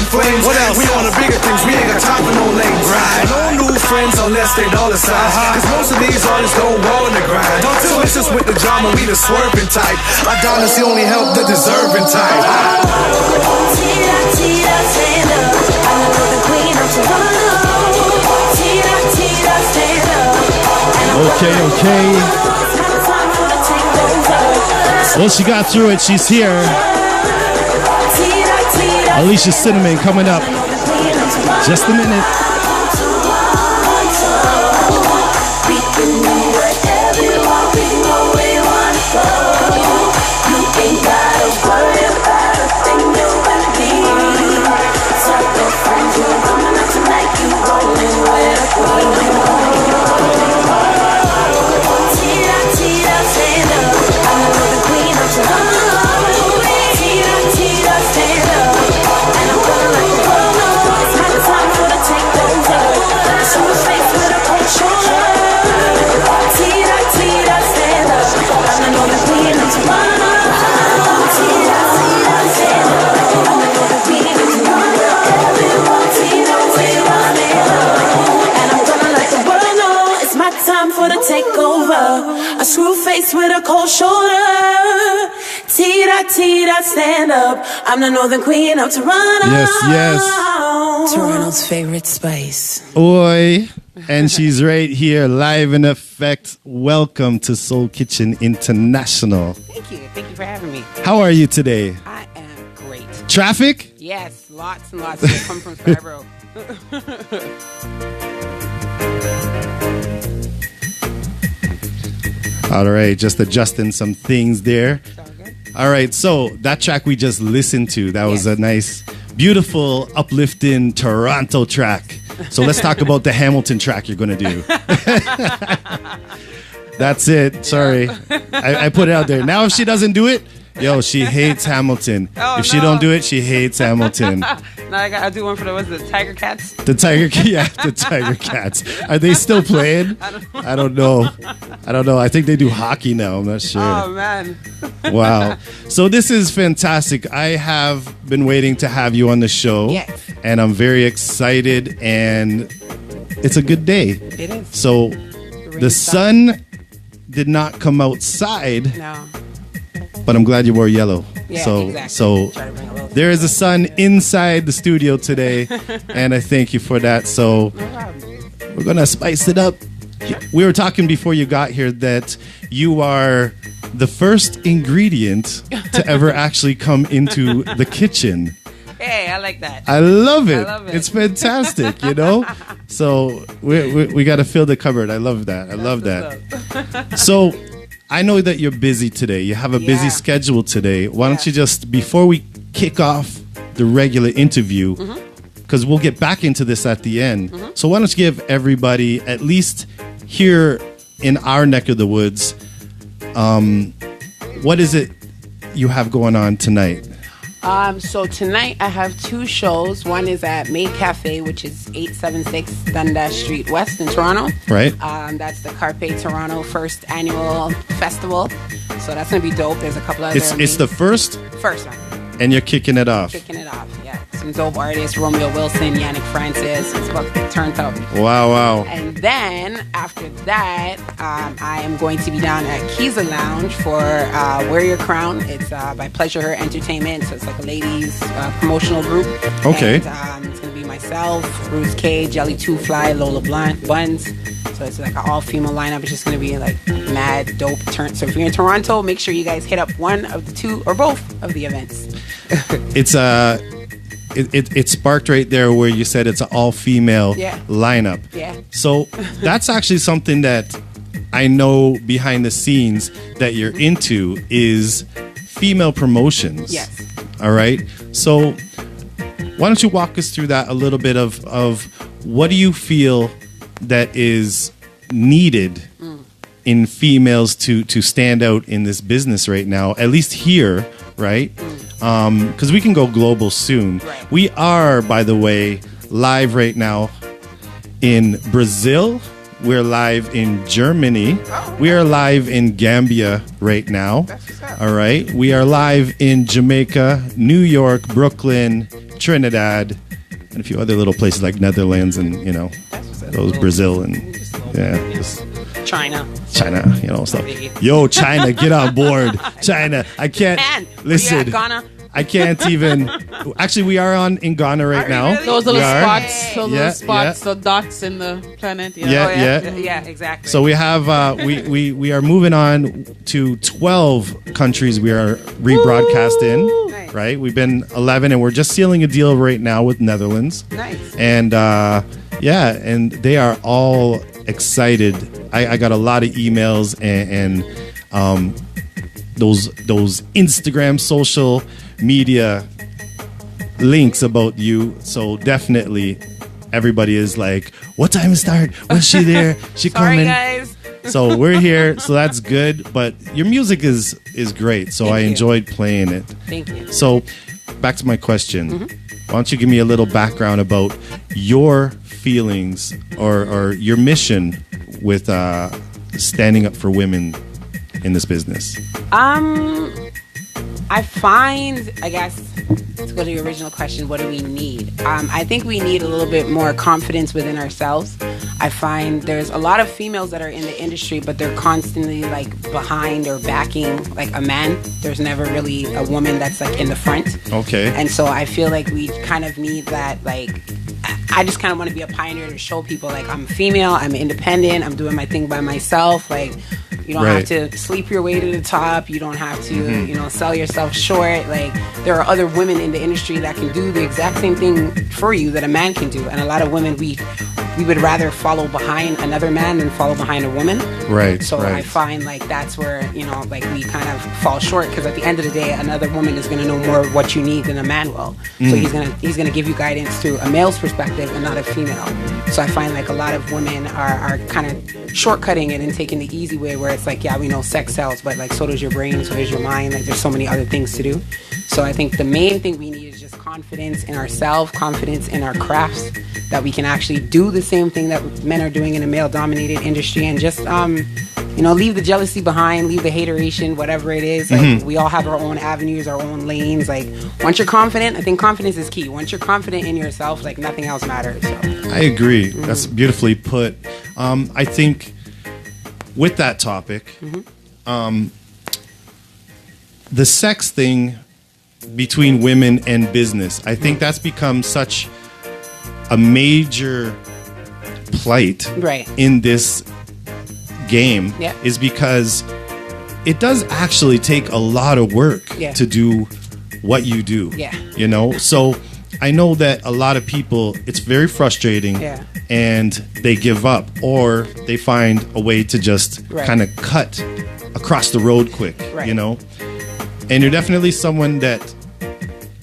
flames. What else? We on the bigger things, we ain't got time for no lanes. Right. No new friends unless they dollar signs. Cause most of these artists don't roll in the grind. So it's just with the drama, we the swerving type. Our dynasty only help the deserving type. Okay. Well, she got through it. She's here. Alicia Cinnamon coming up. Just a minute. A screw face with a cold shoulder. T-dot, stand up. I'm the Northern Queen of Toronto. Yes. Toronto's favorite spice. Oi. And she's right here, live in effect. Welcome to Soul Kitchen International. Thank you. Thank you for having me. How are you today? I am great. Traffic? Yes, lots and lots. I come from Scarborough. All right, just adjusting some things there. All right, so that track we just listened to, that was a nice, beautiful, uplifting Toronto track. So let's talk about the Hamilton track you're going to do. That's it. Sorry. I put it out there. Now if she doesn't do it, yo, she hates Hamilton. Oh, if she don't do it, she hates Hamilton. Now I gotta do one for the Tiger Cats. The Tiger Cats. Are they still playing? I don't know. I think they do hockey now. I'm not sure. Oh man. Wow. So this is fantastic. I have been waiting to have you on the show. Yes. And I'm very excited, and it's a good day. It is. So the sun did not come outside. No. But I'm glad you wore yellow. Yeah, so exactly. so there is a sun inside the studio today, and I thank you for that. So we're gonna spice it up. We were talking before you got here that you are the first ingredient to ever actually come into the kitchen. Hey, I like that. I love it. It's fantastic, you know? So we got to fill the cupboard. I love that. I love that. So I know that you're busy today. You have a busy schedule today. Why don't you just, before we kick off the regular interview, because we'll get back into this at the end. So why don't you give everybody, at least here in our neck of the woods, what is it you have going on tonight? So tonight I have two shows. One is at May Cafe, which is 876 Dundas Street West in Toronto. Right. That's the Carpe Toronto first annual festival. So that's going to be dope. There's a couple other... It's the first one. And you're kicking it off. Yeah. Some dope artists, Romeo Wilson, Yannick Francis. It's about to get turned up. Wow. And then after that, I am going to be down at Kiza Lounge for Wear Your Crown. It's by Pleasure Her Entertainment. So it's like a ladies promotional group. Okay. And, it's going to be myself, Bruce K, Jelly Two Fly, Lola Buns. So it's like an all-female lineup. It's just going to be like mad dope turn. So if you're in Toronto, make sure you guys hit up one of the two or both of the events. It's it sparked right there where you said it's an all-female lineup. Yeah. So that's actually something that I know behind the scenes that you're into is female promotions. Yes. All right. So why don't you walk us through that a little bit of what do you feel that is needed in females to stand out in this business right now, at least here, right? Because we can go global soon. Right. We are, by the way, live right now in Brazil. We're live in Germany. We are live in Gambia right now. All right. We are live in Jamaica, New York, Brooklyn, Trinidad, and a few other little places like Netherlands and those Brazil and just China, stuff. Yo, China, get on board. China, I can't listen. Ghana. I can't even. Actually, we are in Ghana right now. Really? Those little are. spots, those little spots, the dots in the planet. Yeah, exactly. So we have we are moving on to 12 countries we are rebroadcast in. Nice. Right, we've been 11, and we're just sealing a deal right now with Netherlands. Nice. And and they are all excited. I got a lot of emails and those Instagram social media links about you. So definitely everybody is like, what time it start? Was she there? She Sorry, coming? guys. So we're here, so that's good. But your music is great, so I enjoyed playing it. Thank you. So back to my question. Why don't you give me a little background about your feelings or your mission with standing up for women in this business? I find, I guess, to go to your original question, what do we need? I think we need a little bit more confidence within ourselves. I find there's a lot of females that are in the industry, but they're constantly like behind or backing like a man. There's never really a woman that's like in the front. Okay. And so I feel like we kind of need that, like, I just kind of want to be a pioneer to show people like I'm female, I'm independent, I'm doing my thing by myself. Like, you don't have to sleep your way to the top. You don't have to, sell yourself short. Like, there are other women in the industry that can do the exact same thing for you that a man can do. And a lot of women, we would rather follow behind another man than follow behind a woman. Right. So I find like that's where, like we kind of fall short, because at the end of the day, another woman is going to know more what you need than a man will. So he's going to give you guidance through a male's perspective and not a female. So I find like a lot of women are kind of shortcutting it and taking the easy way, where it's like, yeah, we know sex sells, but like so does your brain, so does your mind. Like there's so many other things to do. So I think the main thing we need is just confidence in ourselves, confidence in our crafts, that we can actually do the same thing that men are doing in a male-dominated industry, and just leave the jealousy behind, leave the hateration, whatever it is. Like we all have our own avenues, our own lanes. Like once you're confident, I think confidence is key. Once you're confident in yourself, like nothing else matters. So. I agree. That's beautifully put. I think with that topic, the sex thing between women and business, I think that's become such a major plight in this game, is because it does actually take a lot of work to do what you do. So I know that a lot of people, it's very frustrating, and they give up, or they find a way to just kind of cut across the road quick, and you're definitely someone that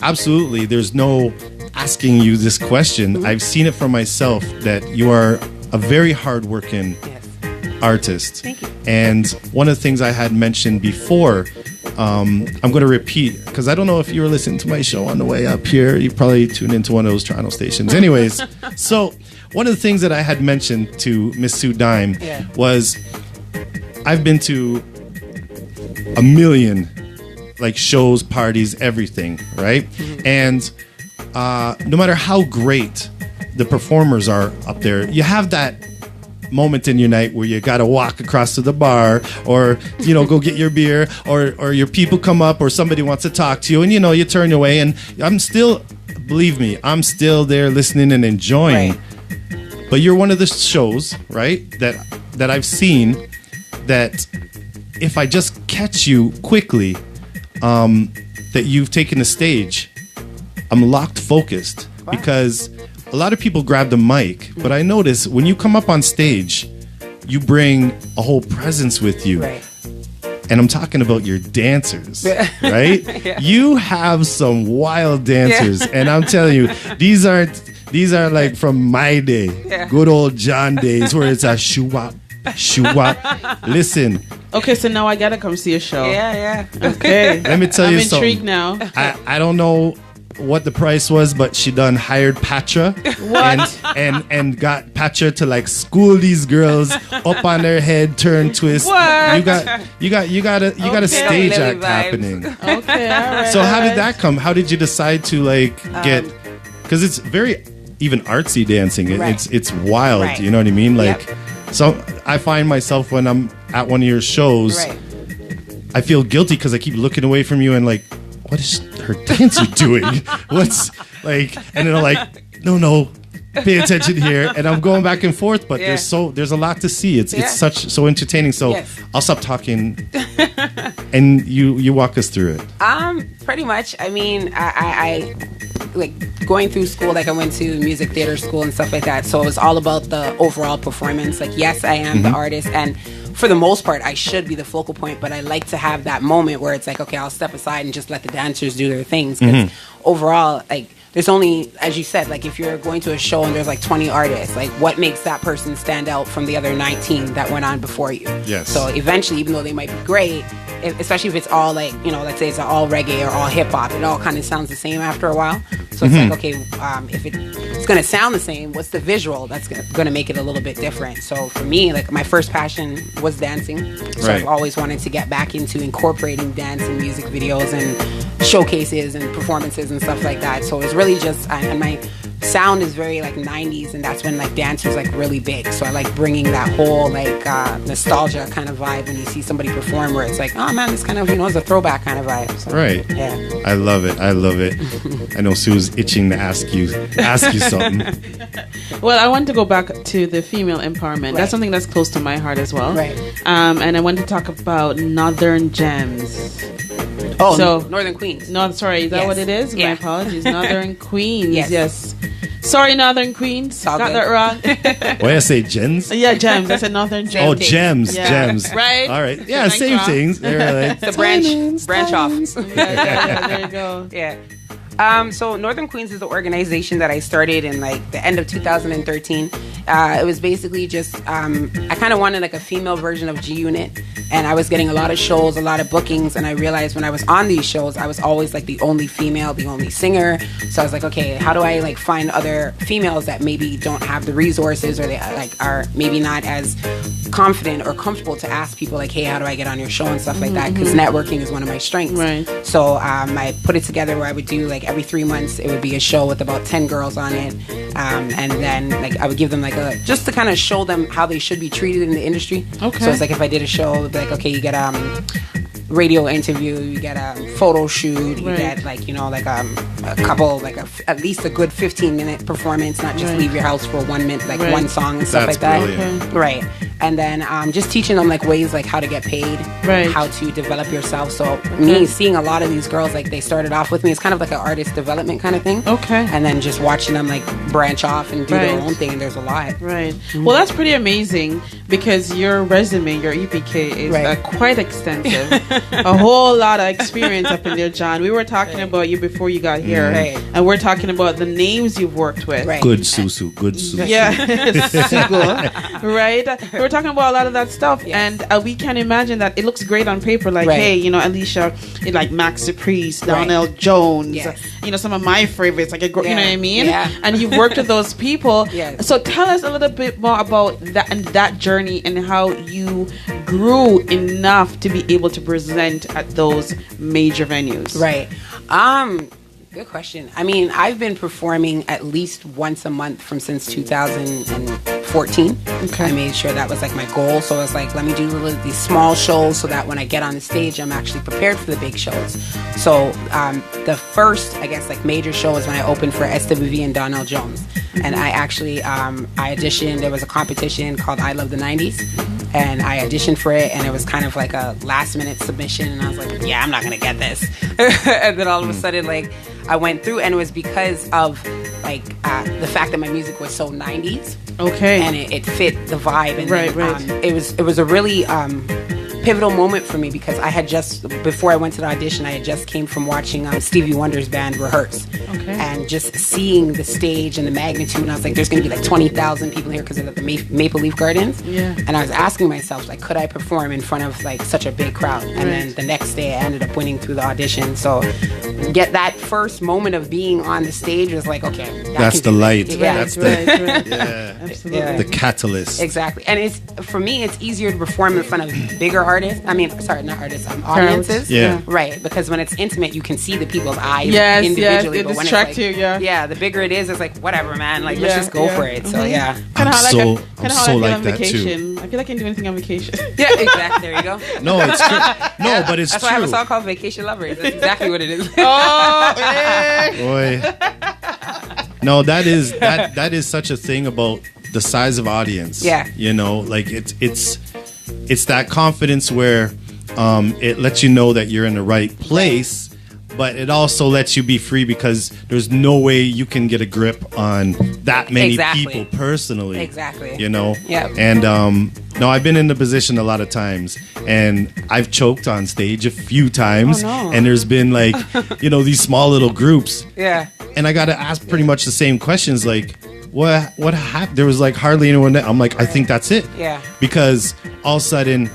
absolutely, there's no asking you this question. I've seen it for myself that you are a very hardworking artist. Thank you. And one of the things I had mentioned before, I'm going to repeat, because I don't know if you were listening to my show on the way up here. You probably tuned into one of those Toronto stations. Anyways, so one of the things that I had mentioned to Miss Sue Dime was I've been to a million like shows, parties, everything, right? And no matter how great the performers are up there, you have that moment in your night where you got to walk across to the bar, or go get your beer, or your people come up, or somebody wants to talk to you, and you turn away. And believe me, I'm still there listening and enjoying. But you're one of the shows, right, that I've seen that if I just catch you quickly, that you've taken the stage, I'm locked focused, because a lot of people grab the mic, but I notice when you come up on stage, you bring a whole presence with you. And I'm talking about your dancers, right? You have some wild dancers, and I'm telling you, these are like from my day, good old John days, where it's a shoo-wop, shoo-wop. Listen. Okay, so now I gotta come see a show. Okay. Let me tell you something. I'm intrigued now. I don't know what the price was, but she done hired Patra and got Patra to like school these girls up on their head, turn, twist. What? You got a stage act happening. Okay, all right. So how did that come? How did you decide to like get because it's very even artsy dancing. Right. It's wild. Right. You know what I mean? Like, Yep. so I find myself when I'm at one of your shows, Right. I feel guilty because I keep looking away from you and like, what is her dancer doing? What's like, and then I'm like, no, pay attention here. And I'm going back and forth, but Yeah. there's a lot to see. It's Yeah. so entertaining. So Yes. I'll stop talking and you walk us through it. Pretty much. I mean, I like going through school, like I went to music theater school and stuff like that. So it was all about the overall performance. Like, yes, I am the artist, and for the most part, I should be the focal point, but I like to have that moment where it's like, okay, I'll step aside and just let the dancers do their things. Because overall, like, there's only, as you said, like if you're going to a show and there's like 20 artists, like what makes that person stand out from the other 19 that went on before you? Yes. So eventually, even though they might be great, especially if it's all like, you know, let's say it's all reggae or all hip hop, it all kind of sounds the same after a while. So it's like, okay, if it's going to sound the same, what's the visual that's going to make it a little bit different? So for me, like my first passion was dancing. So Right. I've always wanted to get back into incorporating dance in music videos and showcases and performances and stuff like that. So it's really just, and my sound is very like 90s, and that's when like dance was like really big. So I like bringing that whole like nostalgia kind of vibe when you see somebody perform, where it's like, oh man, this kind of, you know, is a throwback kind of vibe. So, Right. Yeah. I love it. I know Sue's itching to ask you something. Well, I want to go back to the female empowerment. Right. That's something that's close to my heart as well. Right. And I want to talk about Northern Gems. Oh, So- Northern Queens. No, sorry, is that Yes. what it is? My Yeah. apologies. Northern Queens. Yes. Yes. Sorry, Northern Queens. all Got good. that wrong. Why I say gens? Yeah, gems. I said Northern Gems. Oh, thing. gems, Yeah. gems. Right? All right. Yeah, Thank same you. things. They're like, The branch off. Yeah, there you go. Yeah. So Northern Queens is the organization that I started in like the end of 2013. It was basically just I kind of wanted like a female version of G Unit, and I was getting a lot of shows, a lot of bookings, and I realized when I was on these shows, I was always like the only female, the only singer. So I was like, okay, how do I like find other females that maybe don't have the resources, or they like are maybe not as confident or comfortable to ask people like, hey, how do I get on your show and stuff like that? Because networking is one of my strengths. Right. So I put it together where I would do like every 3 months it would be a show with about 10 girls on it, and then like I would give them like a, just to kind of show them how they should be treated in the industry. Okay. So it's like if I did a show, it'd be like, okay, you get radio interview, you get a photo shoot, you Right. get like, you know, like a couple, like at least a good 15-minute performance, not just Right. leave your house for 1 minute, like Right. one song and stuff That's like that. brilliant. Right. And then just teaching them like ways like how to get paid, Right. how to develop yourself. So me seeing a lot of these girls, like they started off with me, it's kind of like an artist development kind of thing. Okay. And then just watching them like branch off and do their Right. own thing, and there's a lot. Right. Well, that's pretty amazing because your resume, your EPK, is Right. quite extensive. A whole lot of experience up in there, John. We were talking about you before you got here, Right. and we're talking about the names you've worked with. Right. good Susu, good Susu. Yeah, Sugo, right? We're talking about a lot of that stuff, Yes. and we can imagine that it looks great on paper. Like, Right. hey, you know, Alicia, like Max Priest, Right. Donnell Jones, Yes. you know, some of my favorites, like you know what I mean? Yeah. And you've worked with those people. Yes. So tell us a little bit more about that and that journey and how you grew enough to be able to present at those major venues. Right. Good question. I mean, I've been performing at least once a month since 2014. Okay. I made sure that was like my goal. So I was like, let me do these small shows so that when I get on the stage, I'm actually prepared for the big shows. So the first, I guess, like major show was when I opened for SWV and Donnell Jones. And I actually, I auditioned. There was a competition called I Love the 90s. And I auditioned for it, and it was kind of like a last minute submission. And I was like, yeah, I'm not going to get this. And then all of a sudden, like, I went through, and it was because of like the fact that my music was so 90s. Okay. And it fit the vibe. And Right, then, right. It was a really pivotal moment for me, because I had just, before I went to the audition, I had just came from watching Stevie Wonder's band rehearse. Okay. And just seeing the stage and the magnitude, and I was like, there's going to be like 20,000 people here because of the Maple Leaf Gardens. Yeah. And I was asking myself, like, could I perform in front of like such a big crowd? And then the next day I ended up winning through the audition. So get that first moment of being on the stage was like, okay, I That's can the do light. it. Yeah. That's right, the right. yeah. Absolutely. Yeah. the catalyst. Exactly. And it's, for me, it's easier to perform in front of bigger artists. I mean, sorry, not artists, audiences. Yeah. Right. Because when it's intimate, you can see the people's eyes Yes, individually. it but when distracts it's you. like, Yeah, the bigger it is, it's like whatever, man. Like let's just go for it. So yeah. Kind of how so- like I'm how I so feel like on that, too. vacation. I feel like I can do anything on vacation. Yeah, exactly. There you go. No, it's true. No, but it's That's true. why I have a song called Vacation Lovers. That's exactly what it is. Oh, yeah. Boy. No, that is such a thing about the size of audience. Yeah. You know, like it's that confidence where it lets you know that you're in the right place, but it also lets you be free because there's no way you can get a grip on that many Exactly. people personally. Exactly. You know? Yeah. And no, I've been in the position a lot of times, and I've choked on stage a few times, Oh, no. and there's been like, these small little groups. Yeah. And I got to ask pretty much the same questions, like, what happened? There was like hardly anyone there. I'm like, I think that's it. Yeah. Because all of a sudden,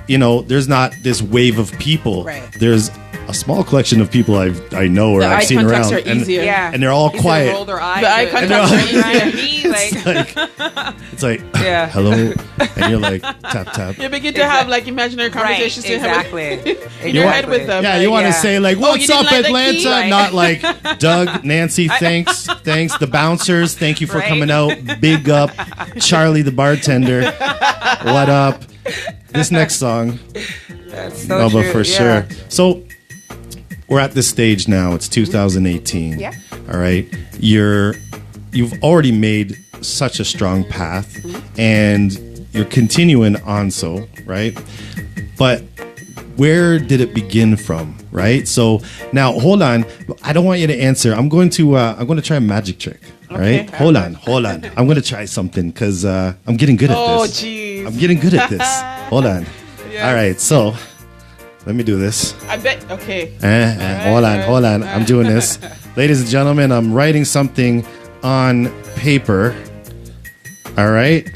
there's not this wave of people. Right. There's a small collection of people I know or The I've eye seen contacts around. are easier. Yeah. And they're all He said quiet. roll their eyes. The eye like, contacts are right, me, like, It's like, Yeah. hello. And you're like, tap, tap. You begin to have like imaginary conversations right, to have exactly. in your head with them. Yeah, you want to yeah. say like, Oh, what's you didn't up, like the Atlanta? key? Like- Not like, Doug, Nancy, thanks. The bouncers, thank you for Right. coming out. Big up. Charlie, the bartender. What up? This next song. That's so But true. for yeah. sure. So we're at this stage now. It's 2018. Yeah. All right. You've already made such a strong path, and you're continuing on so, right? But where did it begin from, right? So now hold on. I don't want you to answer. I'm going to try a magic trick. All right. Okay. Hold on. I'm going to try something because I'm getting good at Oh, this. jeez. I'm getting good at this. Hold on. Yeah. All right. So let me do this. I bet. Okay. Hold on. I'm doing this. Ladies and gentlemen, I'm writing something on paper. All right.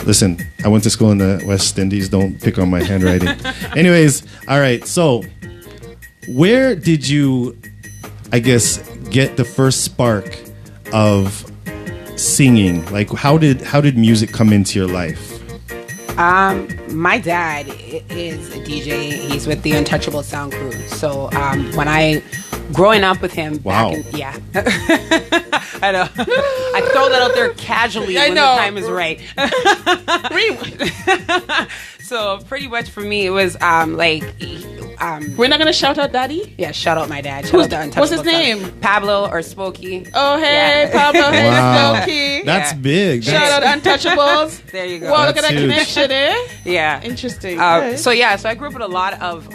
Listen, I went to school in the West Indies. Don't pick on my handwriting. Anyways, all right. So where did you, I guess, get the first spark of singing? Like, how did music come into your life? My dad is a DJ. He's with the Untouchable Sound Crew. So growing up with him, Wow. yeah, I know. I throw that out there casually I when know. the time is right. So pretty much for me, it was We're not gonna shout out Daddy. yeah. Shout out my dad. Shout out the Untouchable what's his Sound- name? Pablo or Spokey. Oh hey, Yeah. Pablo. Hey, Wow. Smokey. That's Yeah. big. Shout out Untouchables. There you go. Wow, look at That's that huge. connection, eh? Yeah. Interesting. So I grew up with a lot of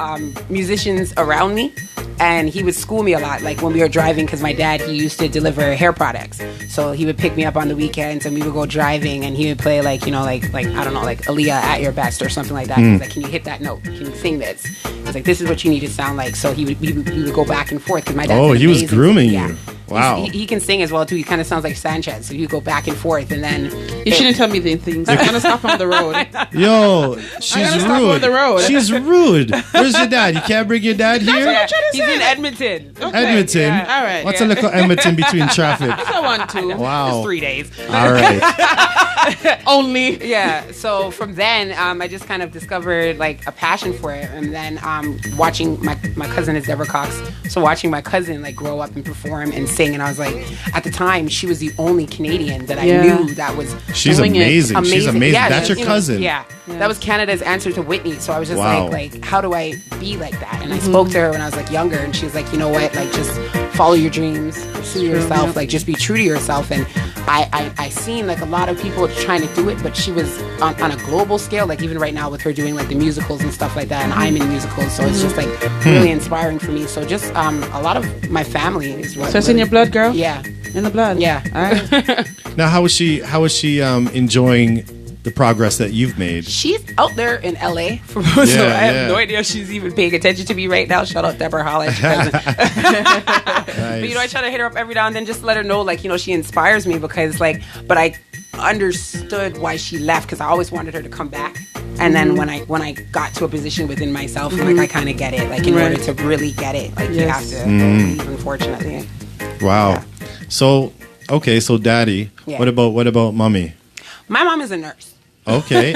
musicians around me, and he would school me a lot. Like when we were driving, because my dad, he used to deliver hair products, so he would pick me up on the weekends, and we would go driving, and he would play like I don't know, like Alicia at Your Best or something like that. He's like, can you hit that note? Can you sing this? He's like, this is what you need to sound like. So we would go back and forth because my dad. Oh, he was grooming you. Wow. He can sing as well too. He kind of sounds like Sanchez. So you go back and forth, and then you shouldn't tell me these things. I'm gonna stop on the road. Yo, she's gonna stop rude. on the road. She's rude. Where's your dad? You can't bring your dad here? yeah, trying to he's say. in Edmonton. Edmonton. Yeah. All right. What's a little Edmonton between traffic? I want to. Wow. It's 3 days. All right. Only. Yeah, so from then I just kind of discovered like a passion for it, and then watching my cousin is Deborah Cox, so watching my cousin like grow up and perform and sing, and I was like, at the time she was the only Canadian that I Yeah. knew that was She's Doing it. amazing. She's amazing. Yeah, That's your you know, cousin. yeah. That was Canada's answer to Whitney, so I was just Wow. like how do I be like that? And I spoke to her when I was like younger, and she was like, you know what, like just follow your dreams, pursue yourself, like just be true to yourself. And I seen like a lot of people trying to do it, but she was on a global scale, like even right now with her doing like the musicals and stuff like that, and I'm in musicals, so it's just like really inspiring for me. So just a lot of my family is what So it's in really- your blood, girl. Yeah. In the blood. Yeah. All right. Now, how is she enjoying the progress that you've made? She's out there in LA, so I yeah. have no idea if she's even paying attention to me right now. Shout out Deborah Holland. But I try to hit her up every now and then just to let her know, like, she inspires me because, like, but I understood why she left because I always wanted her to come back. And then when I got to a position within myself, like, I kind of get it. Like, in Right. order to really get it, like, you have Yes. to leave, unfortunately. Wow. Yeah. So, okay, so daddy. Yeah. What about mommy? My mom is a nurse. Okay.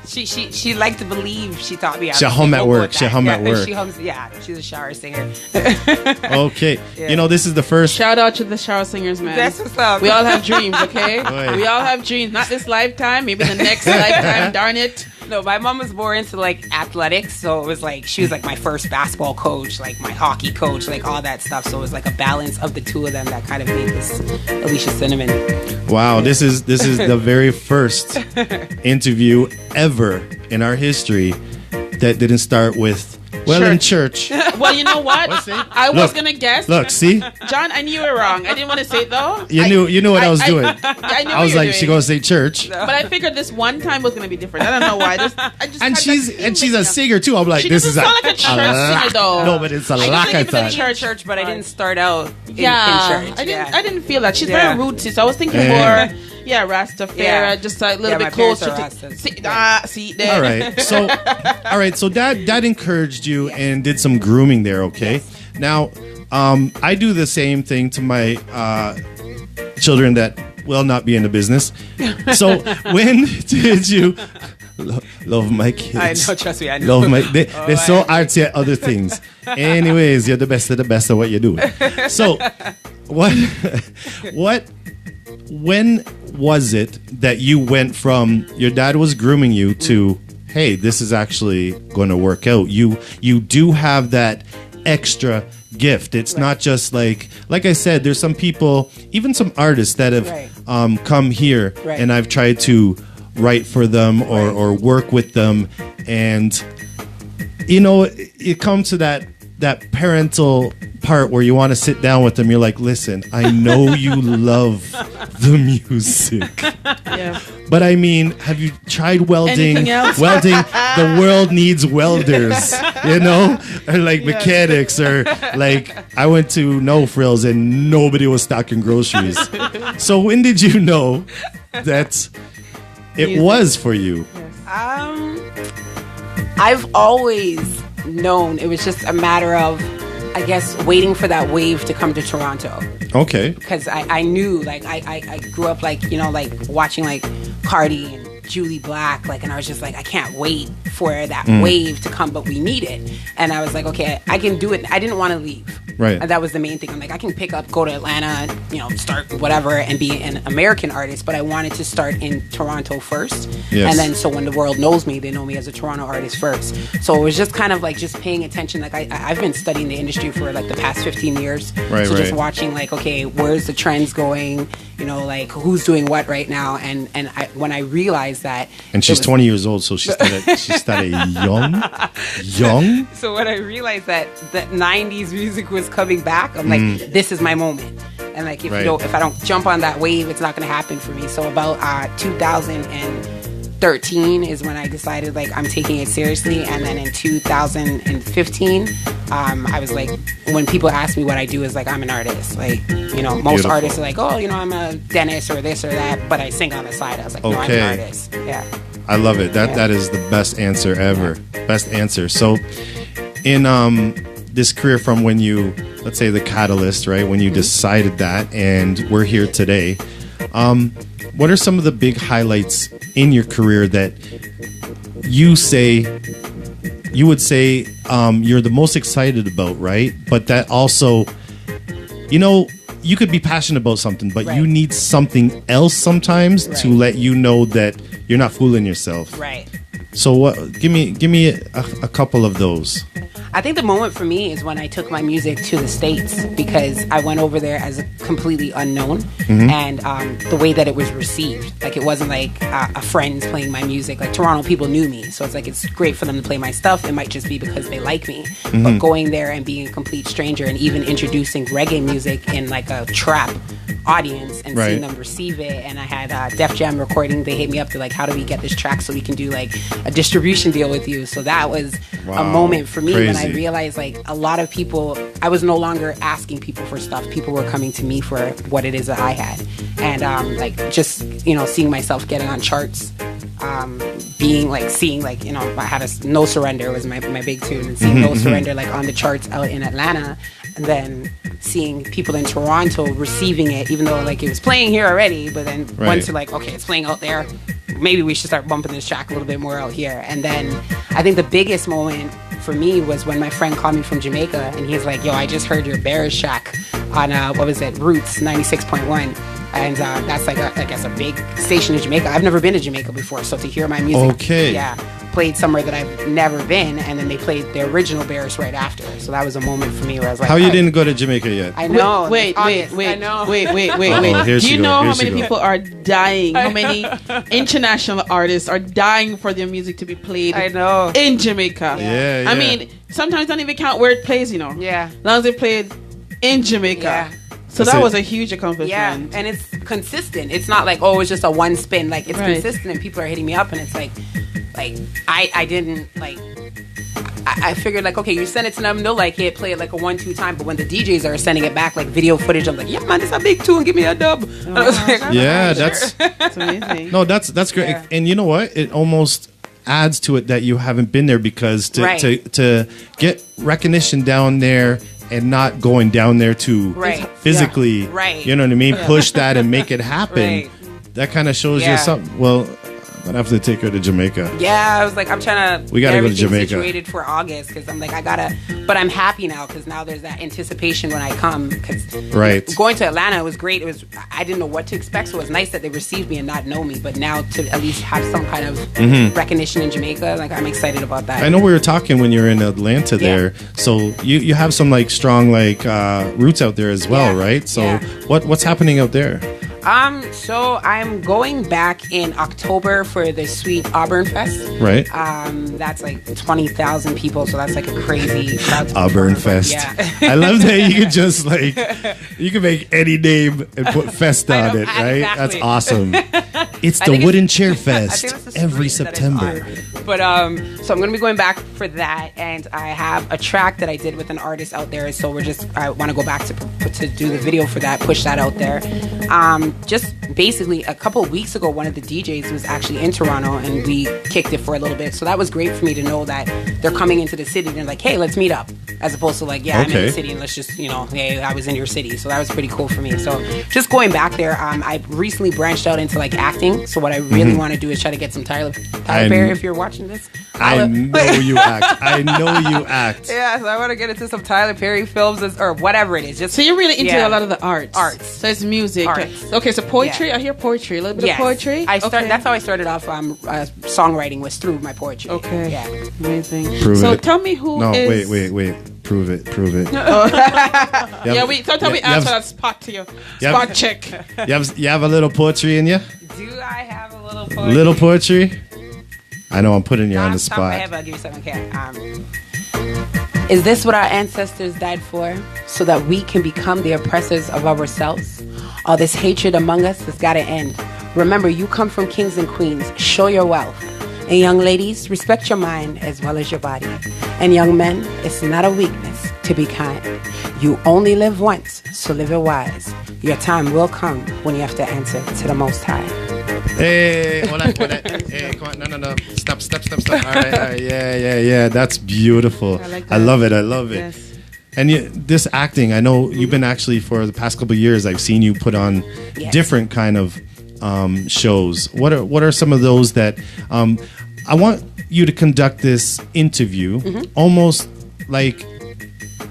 She liked to believe she taught me how She to hum sing at vocal work. with She that. hum at work. She hums, she's a shower singer. Okay. Yeah. You know, this is the first. Shout out to the shower singers, man. That's what's up. We all have dreams, okay? Right. We all have dreams. Not this lifetime, maybe the next lifetime. Darn it. No, my mom was more into like athletics, so it was like she was like my first basketball coach, like my hockey coach, like all that stuff. So it was like a balance of the two of them that kind of made this Alicia Cinnamon. Wow, this is the very first interview ever in our history that didn't start with in church. Well, you know what? What's it? I was Look, going to guess. Look, see? John, I knew you were wrong. I didn't want to say it though. You knew what I was doing. I knew I was what you were like, doing. she gonna say church. But I figured this one time was going to be different. I don't know why. I just And had she's that a singer too. I'm like, She this doesn't is sound like a church singer, though. No, but it's a I lock. think I it's a thought. Church, but I didn't start out in church. I didn't feel that. She's Yeah. very rootsy, so I was thinking Yeah. more, Rastafari, Yeah. just a little my bit parents closer are to. Rastas. See there. All right. So dad encouraged you and did some grooming there. Okay. Now, I do the same thing to my children that will not be in the business. So when did you love my kids? I know, trust me, I know. Love my. They're so artsy at other things. Anyways, you're the best of the best at what you're doing. So, when was it that you went from your dad was grooming you to, hey, this is actually going to work out? You do have that extra gift. It's not just like I said, there's some people, even some artists that have come here and I've tried to write for them or work with them, and you know, it comes to that parental part where you want to sit down with them. You're like, listen, I know you love the music, Yeah. but I mean, have you tried welding? Anything else? Welding, the world needs welders, you know, or like mechanics, or like I went to No Frills and nobody was stocking groceries. So when did you know that it was for you? I've always known it was just a matter of, I guess, waiting for that wave to come to Toronto. Okay. Because I knew, like, I grew up, like, you know, like, watching, like, Cardi and Julie Black, like, and I was just like, I can't wait for that wave to come, but we need it. And I was like, okay, I can do it. I didn't want to leave. Right. And that was the main thing. I'm like, I can pick up, go to Atlanta, you know, start whatever and be an American artist, but I wanted to start in Toronto first. Yes. And then so when the world knows me, they know me as a Toronto artist first. So it was just kind of like just paying attention. Like I've been studying the industry for like the past 15 years. Right, so just right. watching like, okay, where's the trends going? You know, like who's doing what right now? And when I realized that, And she's 20 years old, so she started young. So when I realized that the 90s music was coming back, I'm like, this is my moment. And like, if I don't jump on that wave, it's not going to happen for me. So about 2013 is when I decided like I'm taking it seriously. And then in 2015, I was like, when people ask me what I do, is like, I'm an artist. Like, you know, most Beautiful. artists are like, oh, you know, I'm a dentist or this or that, but I sing on the side. I was like, no, I'm Okay. an artist. Yeah. I love it. That is the best answer ever. Best answer. So, in this career from when you, let's say the catalyst, right? When you decided that, and we're here today. What are some of the big highlights in your career that you would say you're the most excited about, right? But that also, you know, you could be passionate about something, but you need something else sometimes to let you know that you're not fooling yourself. Right. So what? Give me a couple of those. I think the moment for me is when I took my music to the States, because I went over there as a completely unknown, and the way that it was received, like it wasn't like a friend's playing my music. Like Toronto people knew me, so it's like it's great for them to play my stuff. It might just be because they like me, but going there and being a complete stranger and even introducing reggae music in like a trap audience and seeing them receive it. And I had Def Jam Recording, they hit me up, they're like, how do we get this track so we can do like a distribution deal with you? So that was a moment for me when I realized like a lot of people, I was no longer asking people for stuff. People were coming to me for what it is that I had. And like just, you know, seeing myself getting on charts, being like, seeing like, you know, I had No Surrender was my big tune, and seeing No Surrender like on the charts out in Atlanta, and then seeing people in Toronto receiving it, even though like it was playing here already, but then once you're like, okay, it's playing out there, maybe we should start bumping this track a little bit more out here. And then I think the biggest moment for me was when my friend called me from Jamaica, and he's like, yo, I just heard your Bears track on Roots 96.1. And that's like I guess a big station in Jamaica. I've never been to Jamaica before, so to hear my music, played somewhere that I've never been, and then they played the original Bears right after. So that was a moment for me where I was like, how you didn't go to Jamaica yet? I know. Wait. I Do know. you know how many people are dying? How many international artists are dying for their music to be played? I know. In Jamaica. Yeah. I mean, sometimes don't even count where it plays. Yeah. As long as they played in Jamaica. Yeah. So that was a huge accomplishment. Yeah, and it's consistent. It's not like, oh, it's just a one spin. Like, it's consistent, and people are hitting me up, and it's like I didn't, like, I figured, like, okay, you send it to them, they'll like it, play it like a 1-2 time, but when the DJs are sending it back, like, video footage, I'm like, yeah, man, this is a big tune, give me a dub. That's amazing. No, that's great. Yeah. And you know what? It almost adds to it that you haven't been there, because to get recognition down there and not going down there to physically, you know what I mean, push that and make it happen. That kind of shows you something. Well, I'm gonna have to take her to Jamaica. Yeah, I was like, I'm trying to. We gotta go to Jamaica. Situated for August, because I'm like, I gotta. But I'm happy now, because now there's that anticipation when I come. Because going to Atlanta was great. I didn't know what to expect, so it was nice that they received me and not know me. But now to at least have some kind of recognition in Jamaica, like, I'm excited about that. I know we were talking when you're in Atlanta there, so you have some like strong like roots out there as well, right? So what's happening out there? So I'm going back in October for the Sweet Auburn Fest. Right. That's like 20,000 people, so that's like a crazy crowd. Auburn Fest. Yeah. I love that you can just like, you can make any name and put fest on it, right? Exactly. That's awesome. It's the Wooden Chair Fest every September. But so I'm gonna be going back for that, and I have a track that I did with an artist out there. So I want to go back to do the video for that, push that out there. Just basically a couple of weeks ago, one of the DJs was actually in Toronto, and we kicked it for a little bit. So that was great for me to know that they're coming into the city and they're like, hey, let's meet up, as opposed to like, I'm in the city and let's just, hey, I was in your city. So that was pretty cool for me. So just going back there, I recently branched out into like acting. So what I really want to do is try to get some Tyler Perry, if you're watching this. I know you act. Yeah, so I want to get into some Tyler Perry films or whatever it is. Just, so you're really into a lot of the arts. So it's music. Arts. Okay, so poetry. I hear poetry. A little bit of poetry. That's how I started off songwriting, was through my poetry. Okay. Yeah. Amazing. Prove it. Tell me who is... No, wait. Prove it. Tell me answer that spot to you. Spot check. You have a little poetry in you? Do I have a little poetry? Little poetry? I know I'm putting you on the spot. I'll give you something. Okay. Is this what our ancestors died for? So that we can become the oppressors of ourselves? All this hatred among us has got to end. Remember, you come from kings and queens. Show your wealth. And young ladies, respect your mind as well as your body. And young men, it's not a weakness to be kind. You only live once, so live it wise. Your time will come when you have to answer to the Most High. Hey, hold on. Hey, come on. No. Stop. All right. Yeah. That's beautiful. I like that. I love it. Yes. And this acting, I know you've been actually for the past couple of years, I've seen you put on different kind of shows. What are some of those that I want you to conduct this interview almost like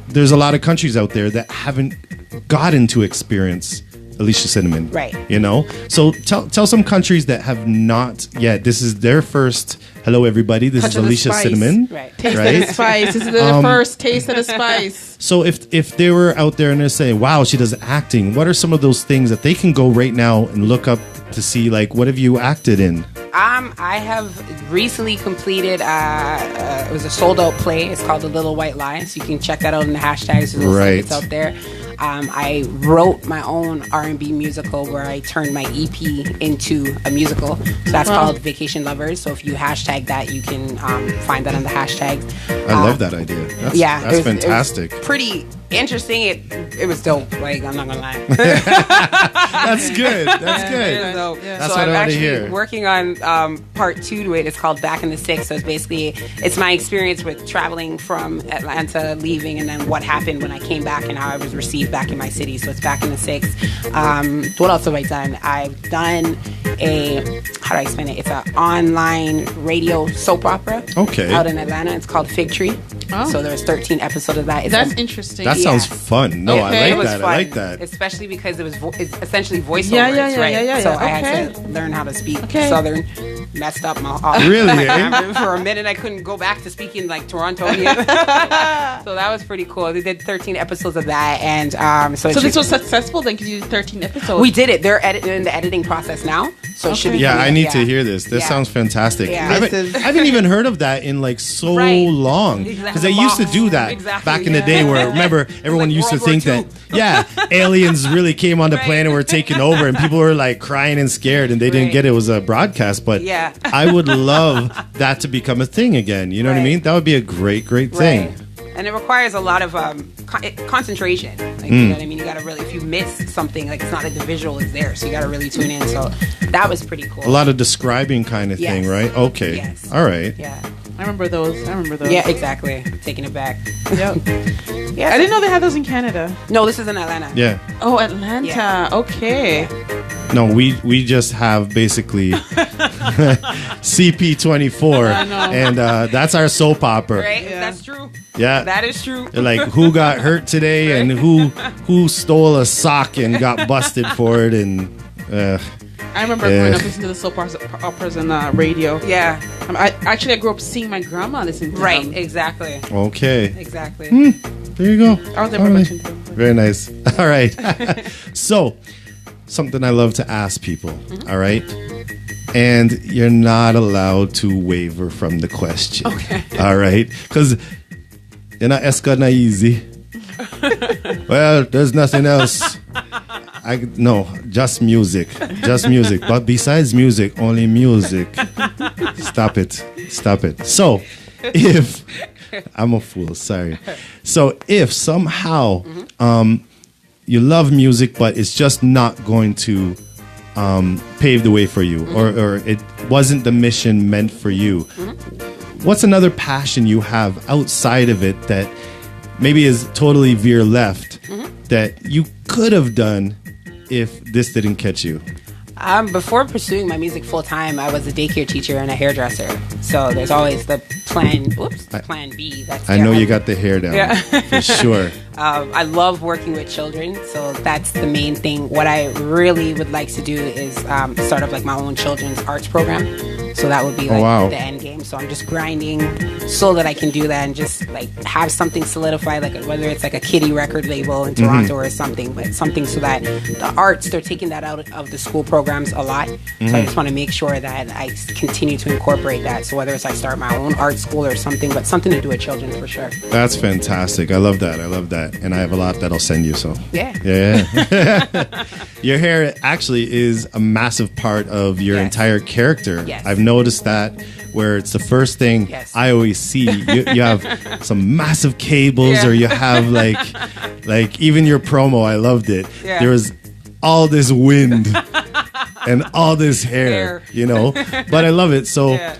there's a lot of countries out there that haven't gotten to experience Alicia Cinnamon, right? So tell some countries that have not yet. This is their first. Hello, everybody. This is Alicia Cinnamon, right? Taste of the spice. This is the first taste of the spice. So if they were out there and they're saying, "Wow, she does acting," what are some of those things that they can go right now and look up to see? Like, what have you acted in? I have recently completed. It was a sold out play. It's called The Little White Lie. So you can check that out in the hashtags. It's out there. I wrote my own R&B musical where I turned my EP into a musical. So that's called Vacation Lovers. So if you hashtag that, you can find that on the hashtags. I love that idea. That's fantastic. It was interesting. It was dope. Like, I'm not gonna lie. That's good. That's good. It was dope. That's So what I'm I want to actually hear. working on part 2 to it. It's called Back in the Six. So it's basically, it's my experience with traveling from Atlanta, leaving, and then what happened when I came back and how I was received back in my city. So it's Back in the Six. What else have I done? I've done how do I explain it? It's an online radio soap opera. Okay. Out in Atlanta. It's called Fig Tree. Oh. So there's 13 episodes of that. It's That's interesting. That sounds fun. No, Okay. I It like was that. fun, I like that. especially because it's essentially voiceovers, Yeah, right? So I had Okay. to learn how to speak Okay. Southern. Messed up my Really, eh? For a minute, I couldn't go back to speaking like Torontonian. So that was pretty cool. They did 13 episodes of that, and So this was successful then because you did 13 episodes. we did it. They're in the editing process now, so it should be. Yeah, coming I up, need to hear this. This Yeah. sounds fantastic. Yeah. I haven't even heard of that in like so Right. long. Exactly. Because they used to do that Exactly, back in the yeah. day where, remember, everyone Like used to World War think that, yeah, aliens really came on the Right. planet and were taking over and people were like crying and scared and they didn't Right. get it was a broadcast. But Yeah. I would love that to become a thing again. You know what I Right. mean? That would be a great, great thing. Right. And it requires a lot of concentration. Like, you know what I mean? You got to really, if you miss something, like it's not like the visual is there, so you got to really tune in. So that was pretty cool. A lot of describing kind of Yes. thing, right? Okay. Yes. All right. Yeah. I remember those. Yeah, exactly. Taking it back. Yep. Yeah. I didn't know they had those in Canada. No, this is in Atlanta. Yeah. Oh, Atlanta. Yeah. Okay. No, we just have basically CP24, I know. and that's our soap opera. Right? Yeah. That's true. Yeah, That is true. They're like who got hurt today and who stole a sock and got busted for it, and I remember growing up listening to the soap operas on the radio. Yeah. I grew up seeing my grandma listen to Right. them. Exactly. okay, Exactly. there you go. I was never All right. listening to them. Very nice. All right. So, something I love to ask people. All right. And you're not allowed to waver from the question. Okay. All right. Because you're not Escana easy. Well, there's nothing else. No, just music. Just music. But besides music, only music. Stop it. Stop it. So, if I'm a fool, sorry. So, if somehow you love music, but it's just not going to pave the way for you, or it wasn't the mission meant for you, what's another passion you have outside of it that maybe is totally veer left that you could have done if this didn't catch you? Before pursuing my music full time, I was a daycare teacher and a hairdresser. So there's always the plan B. That's I know you got the hair down, Yeah. for sure. I love working with children, so that's the main thing. What I really would like to do is start up like my own children's arts program. So that would be like wow. the end game. So I'm just grinding so that I can do that and just like have something solidified, like whether it's like a kiddie record label in Toronto or something, but something so that the arts, they're taking that out of the school programs a lot. So I just want to make sure that I continue to incorporate that. So whether it's I start my own art school or something, but something to do with children for sure. That's fantastic. I love that. I love that. And I have a lot that I'll send you. So Yeah. yeah. Your hair actually is a massive part of your Yes. entire character. Yes. I've noticed that where it's the first thing Yes. I always see. You have some massive cables, Yeah. or you have like even your promo. I loved it. Yeah. There was all this wind and all this hair, Hair. you know. But I love it. So Yeah.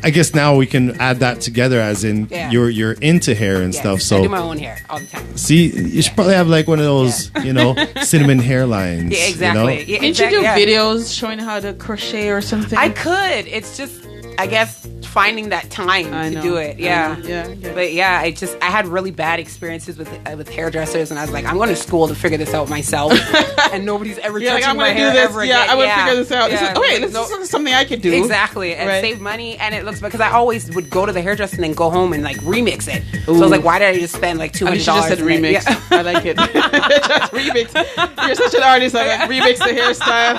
I guess now we can add that together, as in Yeah. you're into hair and Yes. stuff. I So do my own hair all the time. see, you should probably have like one of those, cinnamon hairlines. Yeah, exactly. Yeah, Didn't you do yeah. videos showing how to crochet or something? I could. It's just, I guess, finding that time I to know. do it. I Yeah. know. Yeah. But yeah, I had really bad experiences with hairdressers, and I was like, I'm going to school to figure this out myself, and nobody's ever Yeah, like, touching I'm my gonna hair do this. ever Yeah, again. I would figure this out. Yeah. This is something I could do. Exactly, and Right. save money, and it looks because I always would go to the hairdresser and then go home and like remix it. So I was like, why did I just spend like $200? Alicia just said remix. Yeah. I like it. Just remix. You're such an artist. I'm like, remix the hairstyle.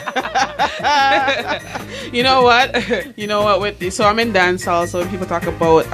You know what? You know what? So I'm in dancehall. So when people talk about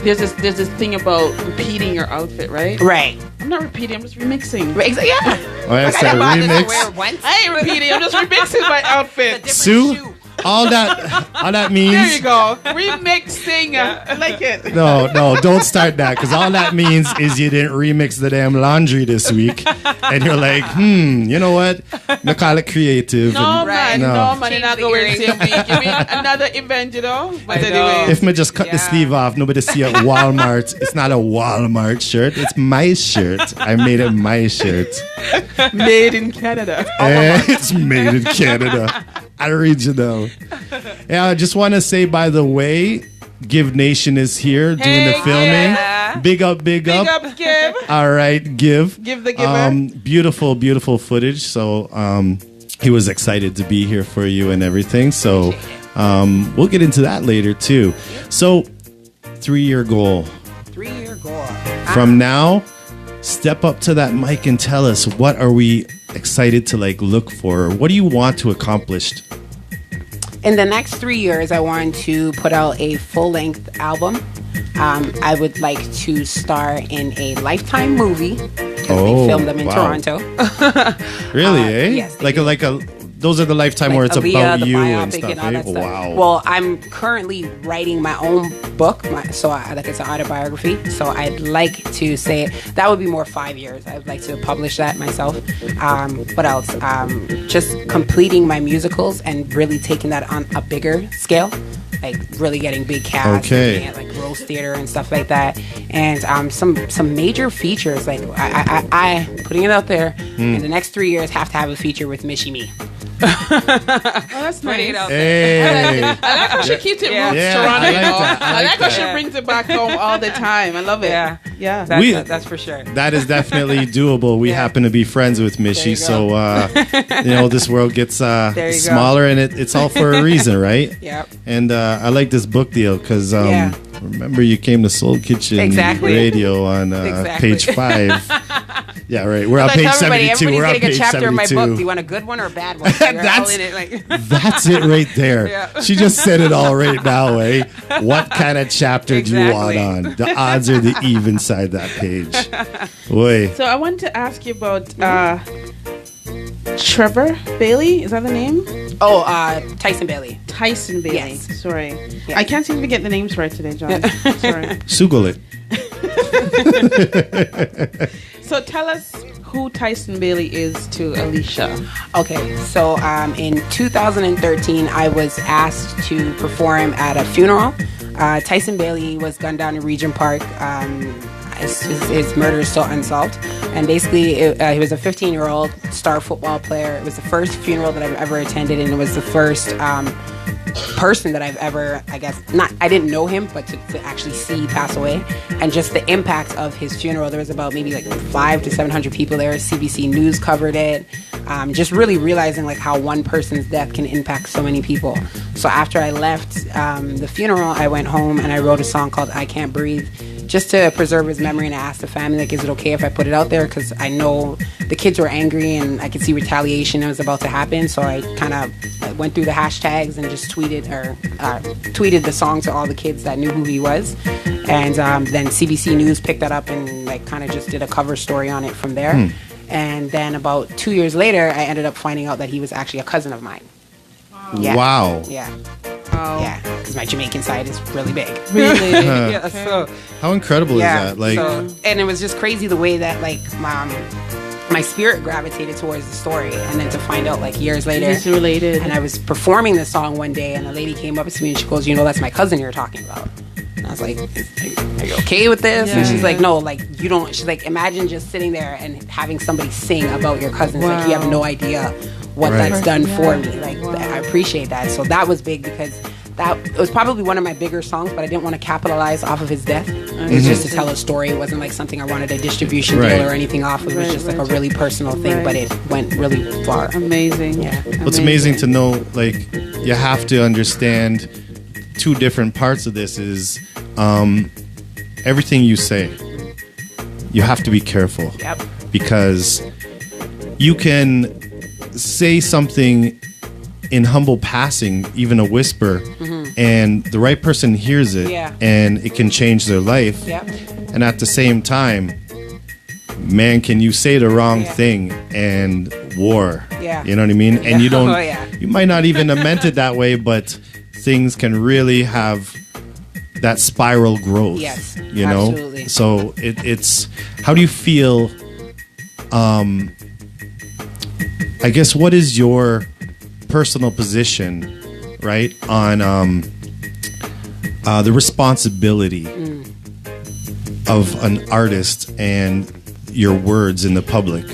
there's this thing about repeating your outfit, right? Right. I'm not repeating. I'm just remixing. Yeah. Oh, I Like, said I bought this to remix. wear once. I ain't repeating. I'm just remixing my outfit. Different Sue? shoe. all that means. There you go. Remixing. I like it. No, don't start that, because all that means is you didn't remix the damn laundry this week, and you're like, you know what? I call it creative. No, man, No. no, man, you're not going same week. You mean another event, you know? But anyway. If me just cut the sleeve off, nobody see at Walmart. It's not a Walmart shirt. It's my shirt. I made it my shirt. Made in Canada. It's made in Canada. Original. Yeah, I just want to say, by the way, Give Nation is here doing the filming. Yeah. Big up. Big up, Give. All right, Give. Give the giver. Beautiful, beautiful footage. So he was excited to be here for you and everything. So we'll get into that later too. So 3-year goal. 3-year goal. From now, step up to that mic and tell us, what are we excited to look for? What do you want to accomplish? In the next 3 years, I want to put out a full-length album. I would like to star in a Lifetime movie, because they filmed them in Toronto. Really, eh? Yes. Those are the Lifetime where it's Aaliyah, about the you biopic and stuff. and all that stuff. Wow. Well, I'm currently writing my own book, it's an autobiography. So I'd like to say that would be more 5 years. I'd like to publish that myself. What else? Just completing my musicals and really taking that on a bigger scale. Like really getting big casts, Okay. and like Rose Theater and stuff like that, and some major features. Like I putting it out there. In the next 3 years, have to have a feature with Michie Me. Oh, that's nice. Hey. I like how she keeps it roots Yeah, Toronto. I like that. I like how she that. brings it back home all the time. I love it. Yeah. That's for sure. That is definitely doable. We happen to be friends with Michie, so this world gets you smaller, and it's all for a reason, right? Yep. And I like this book deal because remember you came to Soul Kitchen Radio on page 5. Yeah, right. We're on page 72. We're on getting page a chapter 72. in my book. Do you want a good one or a bad one? That's it right there. Yeah. She just said it all right now, eh? What kind of chapter do you want on? The odds are the even side that page. Boy. So I want to ask you about Trevor Bailey. Is that the name? Oh, Tyson Bailey. Tyson Bailey. Yes. Sorry. Yeah. I can't seem to get the names right today, John. Sorry. Google it. So tell us who Tyson Bailey is to Alicia. Okay, so in 2013, I was asked to perform at a funeral. Tyson Bailey was gunned down in Regent Park. His murder is still unsolved. And basically, he was a 15-year-old star football player. It was the first funeral that I've ever attended, and it was the first person that I've ever, I didn't know him, but to actually see pass away. And just the impact of his funeral, there was about maybe 500 to 700 people there. CBC News covered it. Just really realizing how one person's death can impact so many people. So after I left the funeral, I went home and I wrote a song called I Can't Breathe, just to preserve his memory. And I asked the family, is it okay if I put it out there? Because I know the kids were angry and I could see retaliation that was about to happen. So I kind of went through the hashtags and just tweeted the song to all the kids that knew who he was. And then CBC News picked that up and kind of just did a cover story on it from there. And then about 2 years later, I ended up finding out that he was actually a cousin of mine. Yeah. Wow. Yeah. Wow. Yeah, because my Jamaican side is really big. Really? Yeah, so How incredible is that? and it was just crazy the way that my spirit gravitated towards the story, and then to find out years later, It's related. and I was performing the song one day, and a lady came up to me and she goes, that's my cousin you're talking about. And I was like, are you okay with this? Yeah. And she's like, no, you don't. She's like, imagine just sitting there and having somebody sing about your cousins. Wow. You have no idea what Right. that's done for me. Wow. I appreciate that. So that was big because it was probably one of my bigger songs, but I didn't want to capitalize off of his death. It was just to tell a story. It wasn't something I wanted a distribution Right. deal or anything off. It was just a really personal thing, but it went really far. Amazing. Yeah. What's amazing to know, you have to understand two different parts of this is everything you say. You have to be careful. Yep. Because you can say something in humble passing, even a whisper, and the right person hears it, Yeah. and it can change their life. Yep. And at the same time, man, can you say the wrong thing and war? Yeah. You know what I mean? And you don't, Oh, yeah. you might not even have meant it that way, but things can really have that spiral growth. Yes, you know? absolutely. So it's, how do you feel, I guess, what is your personal position, right, on the responsibility of an artist and your words in the public?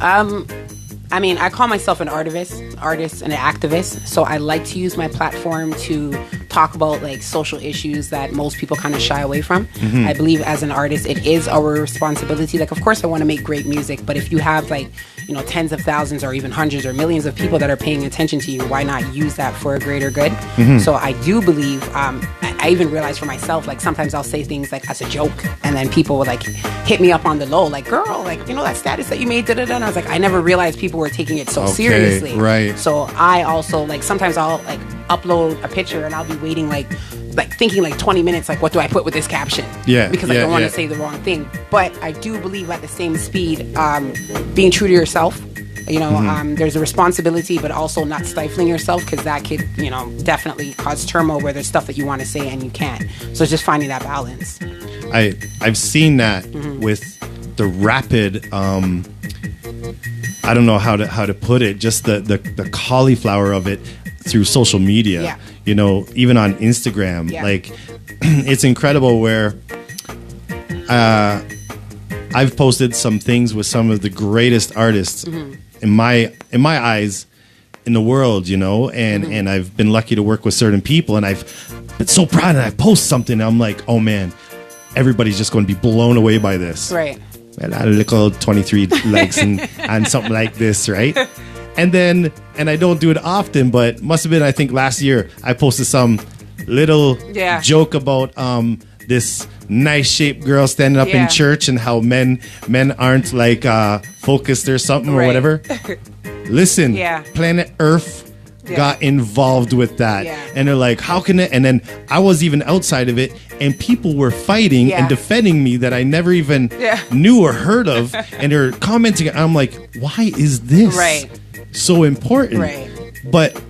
I mean, I call myself an artist and an activist. So I like to use my platform to talk about like social issues that most people kind of shy away from. I believe as an artist, it is our responsibility. Like, of course, I want to make great music, but if you have like, you know, tens of thousands or even hundreds or millions of people that are paying attention to you, why not use that for a greater good? So I do believe, I even realize for myself, like sometimes I'll say things like as a joke, and then people will like hit me up on the low, like, girl, like, you know, that status that you made, da-da-da. And I was like, I never realized people were taking it so seriously. Right. So I also, like, sometimes I'll like upload a picture and I'll be waiting like thinking like 20 minutes, like, what do I put with this caption? Yeah. Because I don't want to say the wrong thing. But I do believe at the same speed, being true to yourself. You know, there's a responsibility, but also not stifling yourself, because that could, you know, definitely cause turmoil where there's stuff that you want to say and you can't. So it's just finding that balance. I've seen that with the rapid, I don't know how to put it, just the cauliflower of it through social media. Yeah. You know, even on Instagram, like it's incredible where I've posted some things with some of the greatest artists in my eyes in the world, you know, and I've been lucky to work with certain people, and I've been so proud, and I post something and I'm like, oh man, everybody's just going to be blown away by this. Right. Well, I look all 23 likes and something like this, right? And I don't do it often, but must have been, I think last year I posted some little joke about this nice shaped girl standing up in church and how men aren't like focused or something or whatever. Listen, Planet Earth got involved with that, and they're like, how can it? And then I was even outside of it, and people were fighting and defending me that I never even knew or heard of, and they're commenting. And I'm like, why is this so important? Right. But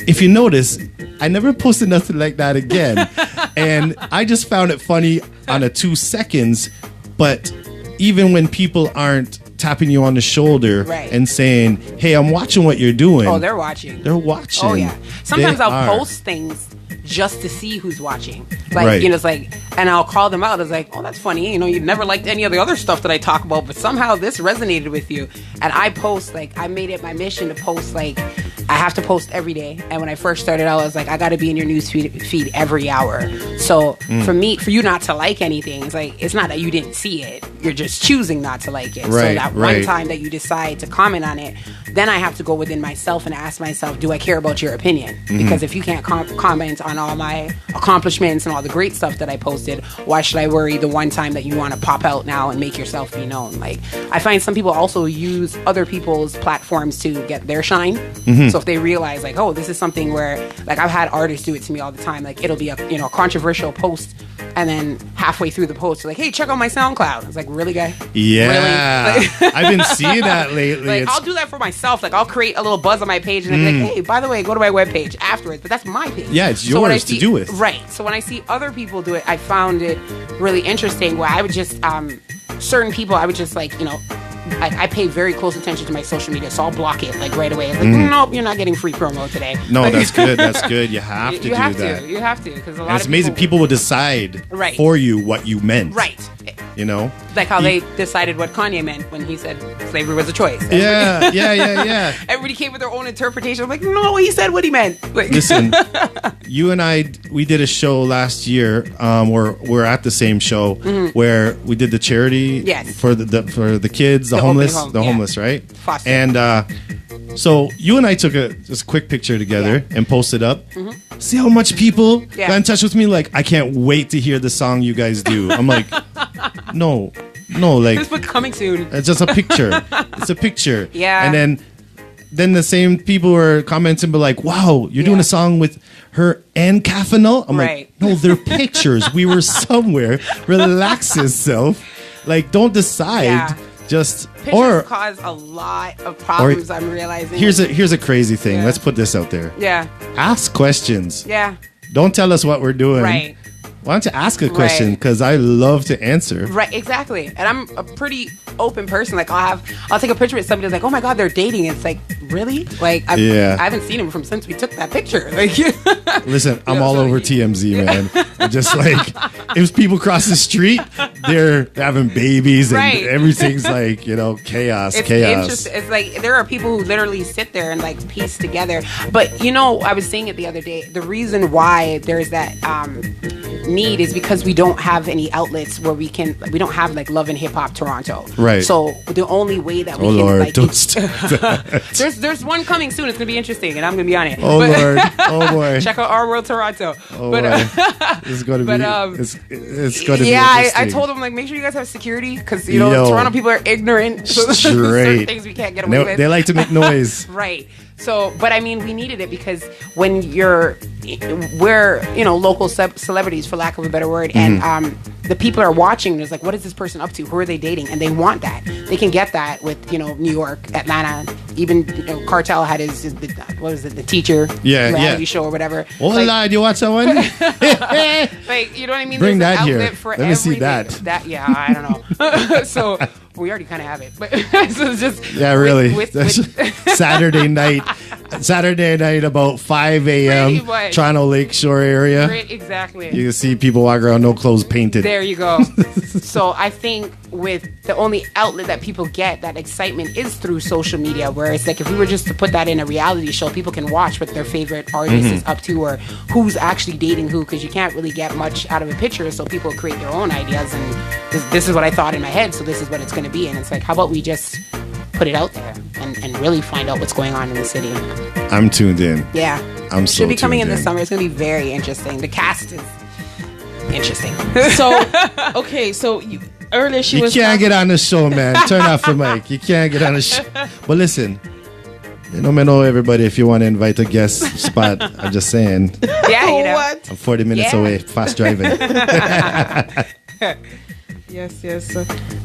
if you notice, I never posted nothing like that again. And I just found it funny on a 2 seconds. But even when people aren't tapping you on the shoulder and saying, hey, I'm watching what you're doing. Oh, they're watching. They're watching. Oh, yeah. Sometimes I'll post things just to see who's watching. Like, you know, it's like, and I'll call them out. It's like, oh, that's funny. You know, you've never liked any of the other stuff that I talk about, but somehow this resonated with you. And I post, like, I made it my mission to post, like, I have to post every day. And when I first started out, I was like, I got to be in your news feed every hour. So for you not to like anything, it's like, it's not that you didn't see it. You're just choosing not to like it. So that one time that you decide to comment on it, then I have to go within myself and ask myself, do I care about your opinion? Because if you can't comment on all my accomplishments and all the great stuff that I posted, why should I worry the one time that you want to pop out now and make yourself be known? Like, I find some people also use other people's platforms to get their shine. So if they realize, like, oh, this is something where, like, I've had artists do it to me all the time. Like, it'll be a, you know, controversial post, and then halfway through the post, like, hey, check out my SoundCloud. It's like, really, guy? Yeah. Really? Like, I've been seeing that lately. Like, I'll do that for myself. Like, I'll create a little buzz on my page and I'll be like, hey, by the way, go to my webpage afterwards. But that's my page. Yeah, it's yours to do with. Right. So when I see other people do it, I found it really interesting, where I would just, certain people, I would just, like, you know, I pay very close attention to my social media, so I'll block it, like, right away. It's like, nope, you're not getting free promo today. No, like, that's good. That's good. You have to do that. You have to, because a lot and it's of amazing. People will decide for you what you meant. Right. You know? Like how they decided what Kanye meant when he said slavery was a choice. Yeah. Everybody came with their own interpretation. I'm like, no, he said what he meant. Like, listen, you and I, we did a show last year. We're at the same show where we did the charity for the kids, the homeless, right? Foster. And so you and I took just a quick picture together and posted up. See how much people got in touch with me? Like, I can't wait to hear the song you guys do. I'm like, no, like, this book coming soon. It's just a picture. It's a picture. Yeah. And then the same people were commenting, but like, wow, you're doing a song with her and Cafanel? I'm like, no, they're pictures. We were somewhere. Relax yourself. Like, don't decide. Yeah. Just Pictures cause a lot of problems. I'm realizing. Here's a crazy thing. Yeah. Let's put this out there. Yeah. Ask questions. Yeah. Don't tell us what we're doing. Right. Why don't you ask a question? Right. Because I love to answer. Right, exactly. And I'm a pretty open person. Like I'll take a picture with somebody that's like, oh my God, they're dating. It's like, really? Like I haven't seen him since we took that picture. Like listen, I'm all over TMZ, man. I'm just like, if people cross the street, they're having babies and everything's like, chaos. It's interesting. It's like there are people who literally sit there and like piece together. But I was saying it the other day. The reason why there's that need is because we don't have any outlets where we don't have like Love and Hip Hop Toronto. Right. So the only way that we can Lord, like don't stop that. there's one coming soon. It's gonna be interesting, and I'm gonna be on it. Lord, oh boy. Check out Our World Toronto. Oh boy, it's gonna be. It's gonna be. Yeah, I told them like make sure you guys have security because Toronto people are ignorant. So there's certain things we can't get away with. They like to make noise. Right. So, but I mean, we needed it because when we're local celebrities, for lack of a better word, and the people are watching. There's like, what is this person up to? Who are they dating? And they want that. They can get that with New York, Atlanta. Even Cartel had his the teacher reality show or whatever. Oh Lord, you watch that one? Like you know what I mean? Bring There's that an here. outlet for Let me see everything. that. I don't know. So. We already kind of have it, but so it's just really. With Saturday night about 5 a.m. Toronto Lakeshore area. Exactly. You can see people walking around no clothes painted. There you go. So I think with the only outlet that people get that excitement is through social media, where it's like if we were just to put that in a reality show, people can watch what their favorite artist is up to or who's actually dating who, because you can't really get much out of a picture, so people create their own ideas and this is what I thought in my head, so this is what it's going to be. And it's like, how about we just put it out there and really find out what's going on in the city. I'm tuned in. Yeah. I'm so Should be coming in tuned this summer. It's going to be very interesting. The cast is interesting. So, okay, so earlier she was... You can't get on the show, man. Turn off the mic. You can't get on the show. But listen, I know everybody if you want to invite a guest spot. I'm just saying. Yeah, What? I'm 40 minutes away, fast driving. Yes.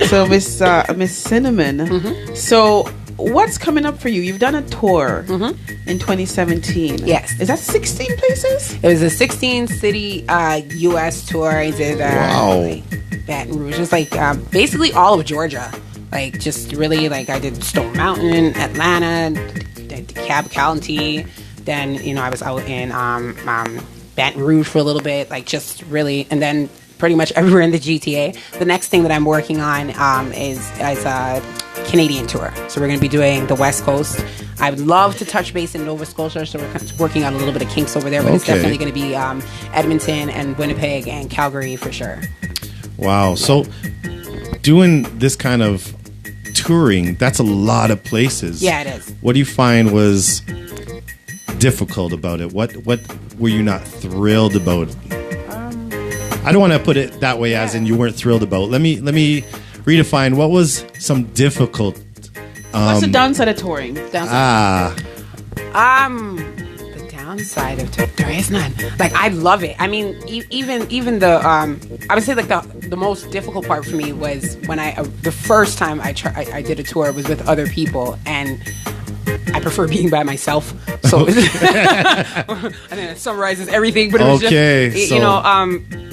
So Miss Cinnamon. So what's coming up for you? You've done a tour in 2017. Yes. Is that 16 places? It was a 16-city U.S. tour. I did Baton Rouge. It was like basically all of Georgia. Like just really like I did Stone Mountain, Atlanta, DeKalb County. Then I was out in Baton Rouge for a little bit. Like just really, and then pretty much everywhere in the GTA. The next thing that I'm working on is a Canadian tour. So we're going to be doing the West Coast. I would love to touch base in Nova Scotia, so we're working on a little bit of kinks over there, but it's definitely going to be Edmonton and Winnipeg and Calgary for sure. Wow. So doing this kind of touring, that's a lot of places. Yeah, it is. What do you find was difficult about it? What were you not thrilled about? I don't want to put it that way, as in you weren't thrilled about. Let me redefine. What was some difficult? What's the downside of touring? The downside of touring, there is none. Like I love it. I mean, even the I would say like the most difficult part for me was when the first time I did a tour was with other people, and I prefer being by myself. So I mean, it summarizes everything, but it was just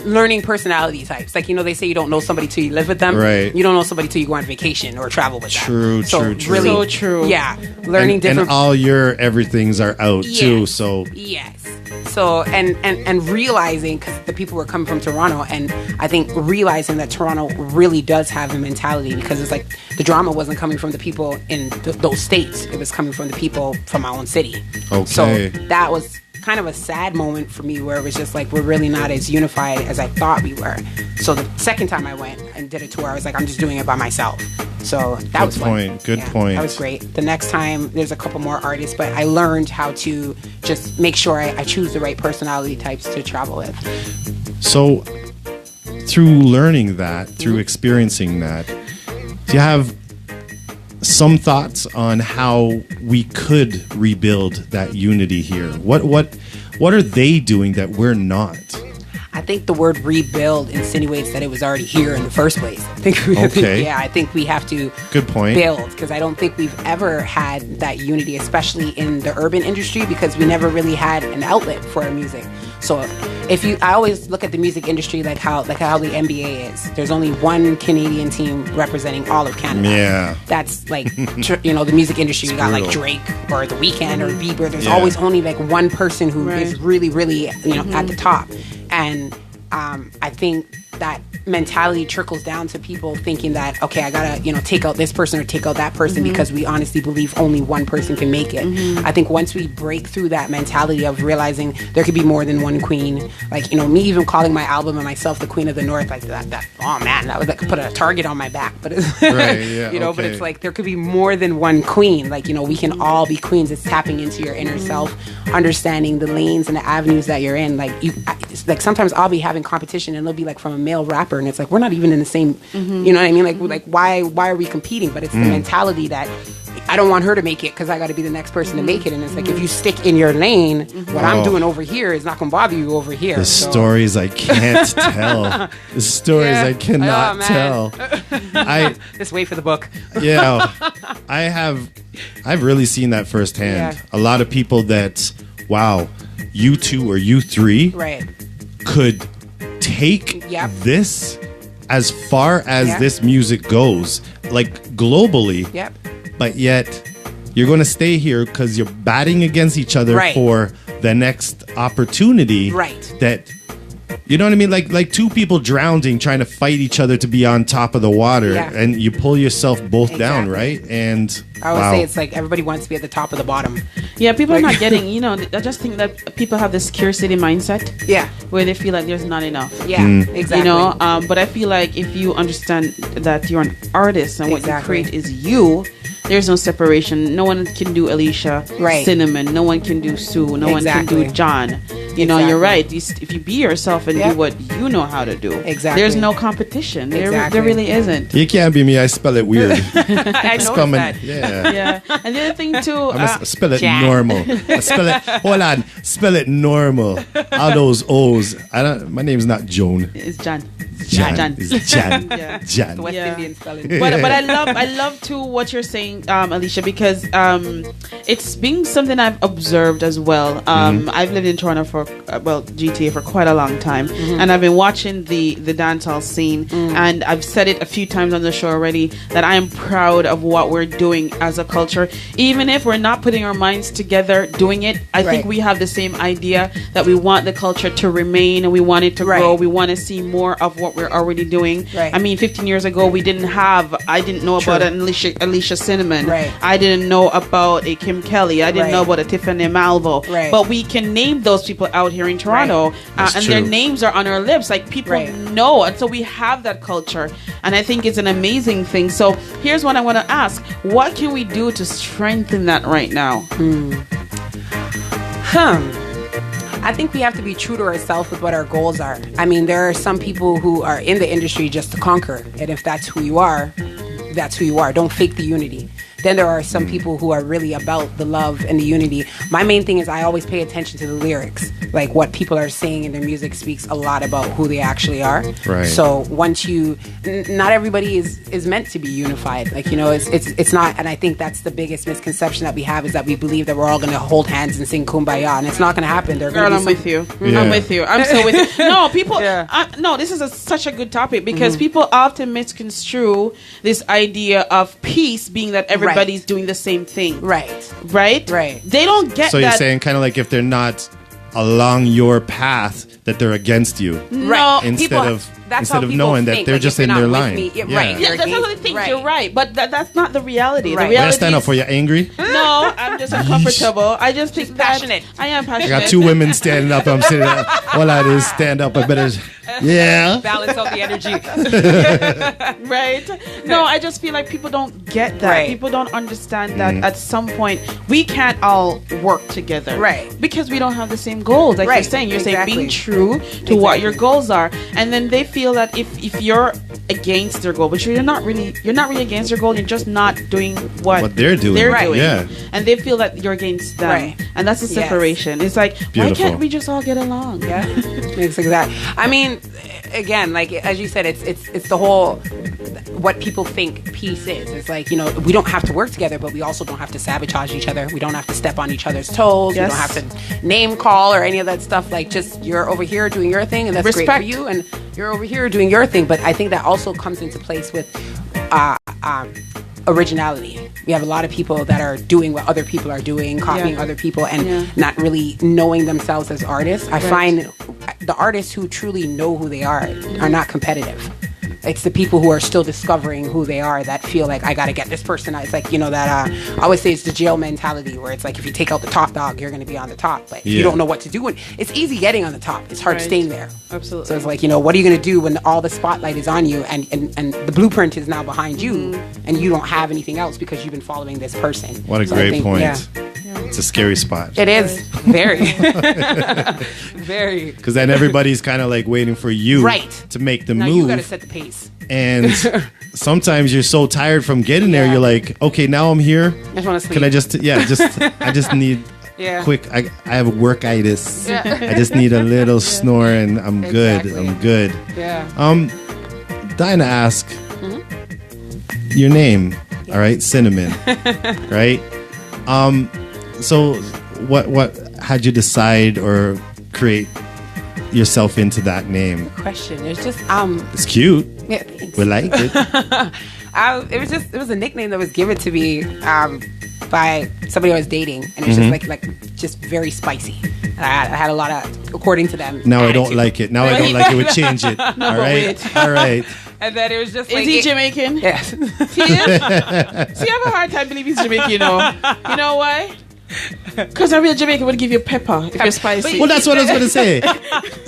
learning personality types. Like they say you don't know somebody till you live with them. Right. You don't know somebody till you go on vacation or travel with them. True. Really, so true. Yeah, learning different. And all your everythings are out too. So yes. So and realizing, because the people were coming from Toronto, and I think realizing that Toronto really does have a mentality, because it's like the drama wasn't coming from the people in those states; it was coming from the people from our own city. Okay. So that was kind of a sad moment for me, where it was just like we're really not as unified as I thought we were. So the second time I went and did a tour, I was like, I'm just doing it by myself. So that was fun. Good point. That was great. The next time, there's a couple more artists, but I learned how to just make sure I choose the right personality types to travel with. So through learning that, through experiencing that, do you have some thoughts on how we could rebuild that unity here? What are they doing that we're not? I think the word rebuild insinuates that it was already here in the first place. I think I think we have to Good point. build, because I don't think we've ever had that unity, especially in the urban industry, because we never really had an outlet for our music. So I always look at the music industry like how the NBA is. There's only one Canadian team representing all of Canada. Yeah. That's like, the music industry. You got like Drake or The Weeknd or Bieber. There's always only like one person who is really, really, at the top. And I think that mentality trickles down to people thinking that, okay, I gotta, take out this person or take out that person because we honestly believe only one person can make it. I think once we break through that mentality of realizing there could be more than one queen, like, me even calling my album and myself the Queen of the North, like that oh man, that was like put a target on my back. But it's but it's like there could be more than one queen. Like, we can all be queens. It's tapping into your inner self, understanding the lanes and the avenues that you're in. Like like sometimes I'll be having competition and it'll be like from a male rapper, and it's like we're not even in the same, you know what I mean? Like why are we competing? But it's the mentality that I don't want her to make it because I got to be the next person to make it. And it's like, if you stick in your lane, what I'm doing over here is not going to bother you over here. The stories I can't tell. The stories I cannot tell. Just wait for the book. I've really seen that firsthand. A lot of people that, wow, you two or you three could take this as far as this music goes, like globally. But yet you're going to stay here because you're batting against each other for the next opportunity. That, you know what I mean? Like two people drowning, trying to fight each other to be on top of the water, and you pull yourself both down, right? And I would say it's like everybody wants to be at the top of the bottom. Yeah, people are not getting, I just think that people have this scarcity mindset. Where they feel like there's not enough. Exactly. But I feel like if you understand that you're an artist and what you create is you, there's no separation. No one can do Alicia, Cinnamon. No one can do Sue. No one can do John. You're right. If you be yourself and do what you know how to do, there's no competition. There really isn't. You can't be me. I spell it weird. I know that. Yeah. And the other thing too, spell it normal. Spell it normal. All those O's. My name's not Joan. It's John. Jan. It's Jan. Jan. West Indian spelling. But I love too what you're saying, Alicia, because it's been something I've observed as well. I've lived in Toronto for GTA for quite a long time, and I've been watching the dancehall scene, and I've said it a few times on the show already that I am proud of what we're doing as a culture, even if we're not putting our minds together doing it. I think we have the same idea that we want the culture to remain and we want it to grow. We want to see more of what we're already doing. I mean, 15 years ago I didn't know about an Alicia Cinnamon. I didn't know about a Kim Kelly. I didn't know about a Tiffany Malvo. But we can name those people out here in Toronto, and their names are on our lips. Like, people know, and so we have that culture, and I think it's an amazing thing. So here's what I want to ask: what can we do to strengthen that right now? I think we have to be true to ourselves with what our goals are. I mean, there are some people who are in the industry just to conquer, and if that's who you are, that's who you are. Don't fake the unity. Then there are some people who are really about the love and the unity. My main thing is I always pay attention to the lyrics. Like, what people are saying in their music speaks a lot about who they actually are. So once not everybody is meant to be unified. Like, it's not, and I think that's the biggest misconception that we have, is that we believe that we're all going to hold hands and sing Kumbaya, and it's not going to happen. I'm with you. I'm with you. I'm so with you. No, people, no, this is such a good topic, because people often misconstrue this idea of peace being that everybody's doing the same thing. Right. They don't get that. So you're saying kind of like if they're not along your path, that they're against you. No. Instead of knowing that they're just in their line. That's how they think. You're right. But that's not the reality. The reality is, stand up for you. Angry? No, I'm just uncomfortable. I just think passionate. I am passionate. I got two women standing up. I'm sitting up. All I do is stand up. I better... balance out the energy. No, I just feel like people don't get that. People don't understand that at some point we can't all work together. Because we don't have the same goals. Like you're saying. You're saying being true to what your goals are. And then they feel that if you're against their goal, but you're not really against their goal, you're just not doing what they're doing. Yeah. And they feel that you're against them. Right. And that's the separation. It's like, Beautiful. why can't we just all get along? Yeah. Exactly. I mean, again, like as you said, it's the whole what people think peace is. It's like, you know, we don't have to work together, but we also don't have to sabotage each other. We don't have to step on each other's toes. Yes. We don't have to name call or any of that stuff. Like, just you're over here doing your thing, and that's great for you, and you're over here doing your thing. But I think that also comes into place with originality. We have a lot of people that are doing what other people are doing, copying other people, and not really knowing themselves as artists. I find the artists who truly know who they are not competitive. It's the people who are still discovering who they are that feel like, I got to get this person out. It's like, you know, that I always say it's the jail mentality, where it's like, if you take out the top dog, you're going to be on the top. But if you don't know what to do, and it's easy getting on the top. It's hard staying there. Absolutely. So it's like, you know, what are you going to do when all the spotlight is on you and the blueprint is now behind you, and you don't have anything else because you've been following this person? What a great point. It's a scary spot. It is. Very. Very. Because then everybody's kind of like waiting for you to make the move. You got to set the pace. And sometimes you're so tired from getting there, you're like, okay, now I'm here. I just want to sleep. Can I I just need quick, I have workitis. I just need a little snore and I'm good. I'm good. Yeah. Dinah asked your name, all right? Cinnamon, right? So what had you decide or create yourself into that name? Good question. It was just it's cute. Yeah, thanks. We like it. It was a nickname that was given to me by somebody I was dating, and it was just very spicy. I had a lot of, according to them. Now attitude. I don't like it. Now I don't like it. We change it. All right. All right. And then it was just like... Is he Jamaican? Yes. He is? See, I have a hard time believing he's Jamaican, you know. You know why? Because a real Jamaican would give you pepper if you're spicy. Well, that's what I was going to say.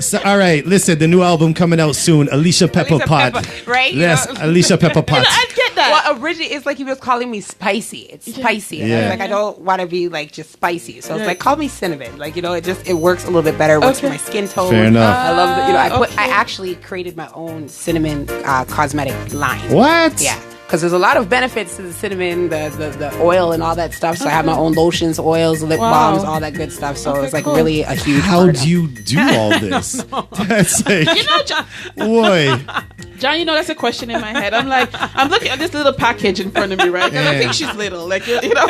So, all right, listen, the new album coming out soon, Alicia Pepper Pot. Right? Yes, Alicia Pepper Pot. I get that. Well, originally, it's like he was calling me spicy. It's spicy. And I was like, I don't want to be like just spicy. So it's like, call me cinnamon. Like, you know, it works a little bit better. It works for my skin tone. Fair enough. I love the, you know, I actually created my own cinnamon cosmetic line. What? Yeah. Because there's a lot of benefits to the cinnamon, the oil and all that stuff. So I have my own lotions, oils, lip balms, all that good stuff. So it's like really a huge How do you do all this? That's like, you know, John, boy. John, you know, that's a question in my head. I'm looking at this little package in front of me, right? And I think she's little, like, you know.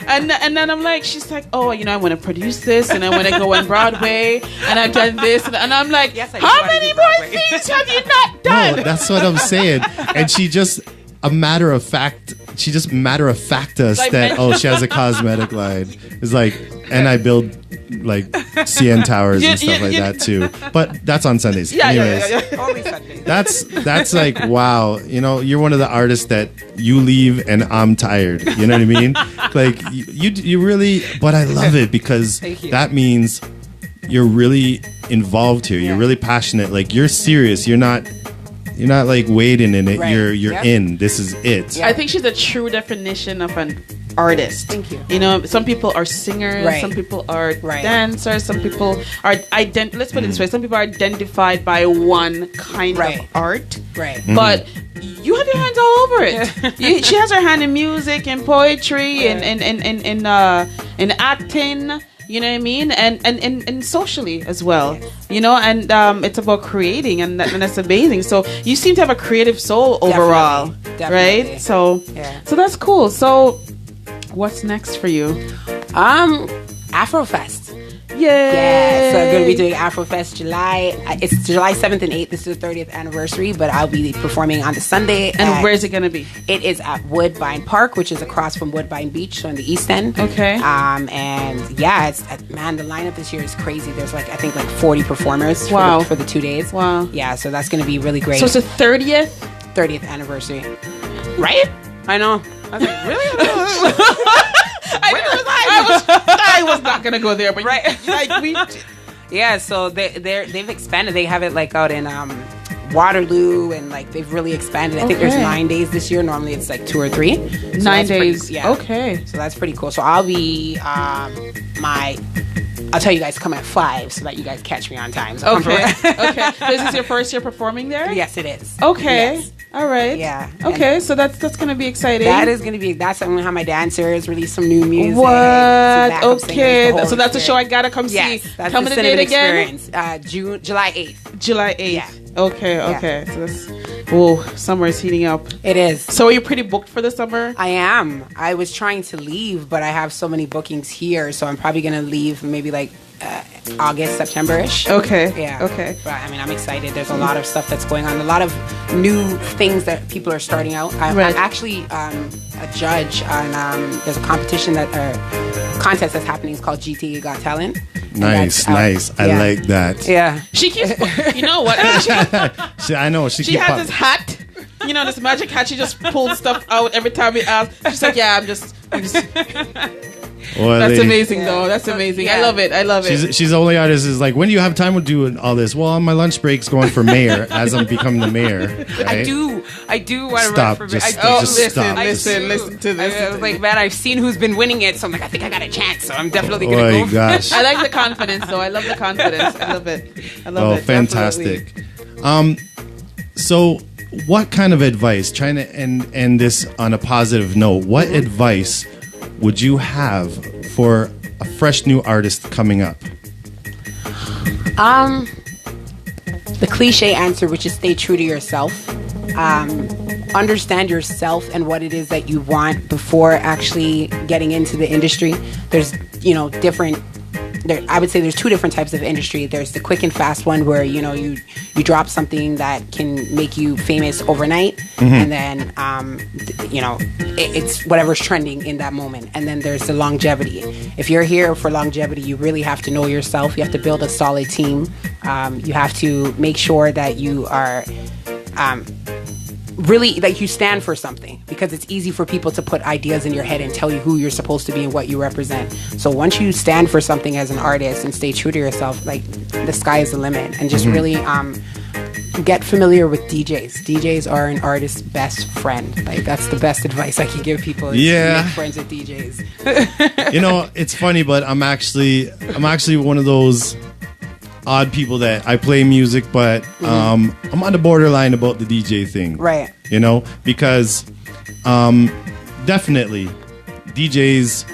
And then I'm like, she's like, oh, you know, I want to produce this, and I want to go on Broadway, and I've done this, and I'm like, yes, how many more things have you not done? No, that's what I'm saying. And she just... matter of fact us like, that she has a cosmetic line. It's like, and I build like CN towers and stuff like that too. But that's on Sundays. Anyways, only Sundays. That's like, wow. You know, you're one of the artists that you leave and I'm tired. You know what I mean? Like you really. But I love it because that means you're really involved here. You're really passionate. Like you're serious. You're not like waiting in it. Right. You're in. This is it. I think she's a true definition of an artist. Thank you. You know, some people are singers, some people are dancers, some people are let's put it this way, some people are identified by one kind of art. Right. But you have your hands all over it. She has her hand in music and poetry and acting. You know what I mean? And socially as well. You know, and it's about creating, and that's amazing. So you seem to have a creative soul overall. Definitely. Right? So that's cool. So what's next for you? Afrofest. Yay! Yeah, so I'm going to be doing Afrofest July. It's July 7th and 8th. This is the 30th anniversary, but I'll be performing on the Sunday. And where is it going to be? It is at Woodbine Park, which is across from Woodbine Beach, so on the East End. Okay. And yeah, the lineup this year is crazy. There's like 40 performers for the 2 days. Wow. Yeah, so that's going to be really great. So it's the 30th? 30th anniversary. Right? I know. I was like, really? I was not gonna go there, but so they've expanded. They have it like out in Waterloo, and like they've really expanded. I think there's 9 days this year. Normally it's like 2 or 3. So 9 days. Yeah. Okay. So that's pretty cool. So I'll be I'll tell you guys to come at 5 so that you guys catch me on time. So Okay. Okay. So is this your first year performing there? Yes, it is. Okay. Yes. All right. Yeah. Okay. So that's going to be exciting. That's when how my dancers release some new music. What? some backup singers, Okay. the whole So that's a shit. show I gotta come Yes, see. that's Tell the me the cinema date again. experience. July 8th. July 8th. Yeah. Okay. Yeah. Okay. So that's summer is heating up. It is. So are you pretty booked for the summer? I am. I was trying to leave, but I have so many bookings here, so I'm probably gonna leave maybe like August, September-ish. Okay. Yeah. Okay. But I mean, I'm excited. There's a lot of stuff that's going on. A lot of new things that people are starting out. I'm Right. actually a judge on. There's a competition contest that's happening. It's called GTA Got Talent. And Nice, that's out. nice. I Yeah. like that. Yeah. She keeps. You know what? I know. She She keep has pop- this hat. You know, this magic hat. She just pulls stuff out every time we ask. She's like, yeah, I'm just. Well, That's they- amazing, though. That's amazing. I Yeah. love it. I love it. She's the only artist is like, when do you have time to do all this? Well, on my lunch breaks going for mayor as I'm becoming the mayor. Right? I do want to run Stop, for just- I, just listen, stop. listen to this. I was like, man, I've seen who's been winning it, so I'm like, I think I got a chance, so I'm definitely Oh gonna my go. gosh. I like the confidence, though. I love the confidence. I love it. I love Oh, it. fantastic. Definitely. So, what kind of advice, trying to end this on a positive note, what advice would you have for a fresh new artist coming up? The cliche answer, which is stay true to yourself. Understand yourself and what it is that you want before actually getting into the industry. There's, I would say there's two different types of industry. There's the quick and fast one where, you drop something that can make you famous overnight. And then, it's whatever's trending in that moment. And then there's the longevity. If you're here for longevity, you really have to know yourself. You have to build a solid team. You have to make sure that you are really, like, you stand for something, because it's easy for people to put ideas in your head and tell you who you're supposed to be and what you represent. So once you stand for something as an artist and stay true to yourself, like, the sky is the limit. And just really get familiar with DJs. DJs are an artist's best friend. Like, that's the best advice I can give people, is Yeah. to make friends with DJs. It's funny, but I'm actually one of those odd people that I play music, but I'm on the borderline about the DJ thing. Right. Because definitely DJs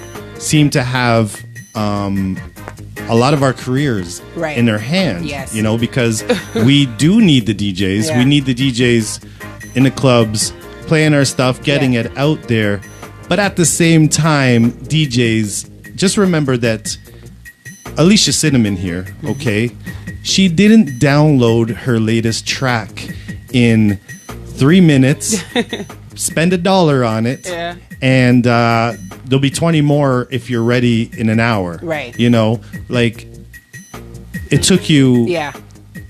seem to have a lot of our careers Right. in their hands. Yes. Because we do need the DJs. Yeah. We need the DJs in the clubs playing our stuff, getting it out there. But at the same time, DJs, just remember that Alicia Cinnamon here, okay? She didn't download her latest track in 3 minutes, spend $1 on it, Yeah. and there'll be 20 more if you're ready in an hour. Right. Like, it took you, Yeah.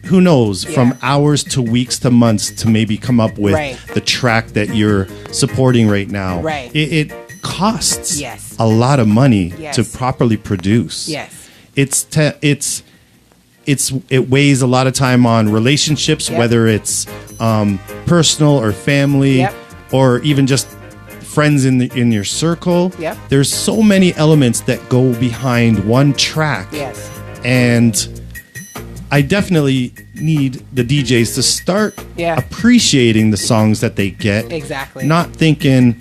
who knows, from Yeah. hours to weeks to months to maybe come up with Right. the track that you're supporting right now. Right. It costs Yes. a lot of money Yes. to properly produce. Yes. It weighs a lot of time on relationships, Yep. whether it's personal or family, Yep. or even just friends in your circle. Yep. There's so many elements that go behind one track. Yes. And I definitely need the DJs to start Yeah. appreciating the songs that they get. Exactly. Not thinking,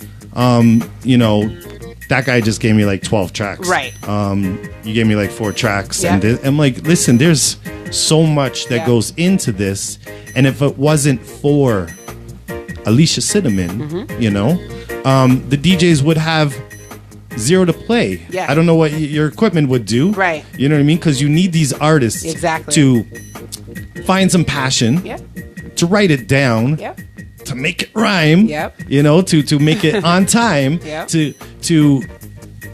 that guy just gave me like 12 tracks. Right. You gave me like 4 tracks. Yeah. And I'm like, listen, there's so much that Yeah. goes into this. And if it wasn't for Alicia Cinnamon, Mm-hmm. the DJs would have 0 to play. Yeah. I don't know what your equipment would do. Right. You know what I mean? Because you need these artists Exactly. to find some passion, Yep. to write it down, Yep. to make it rhyme, Yep. to make it on time, Yep. to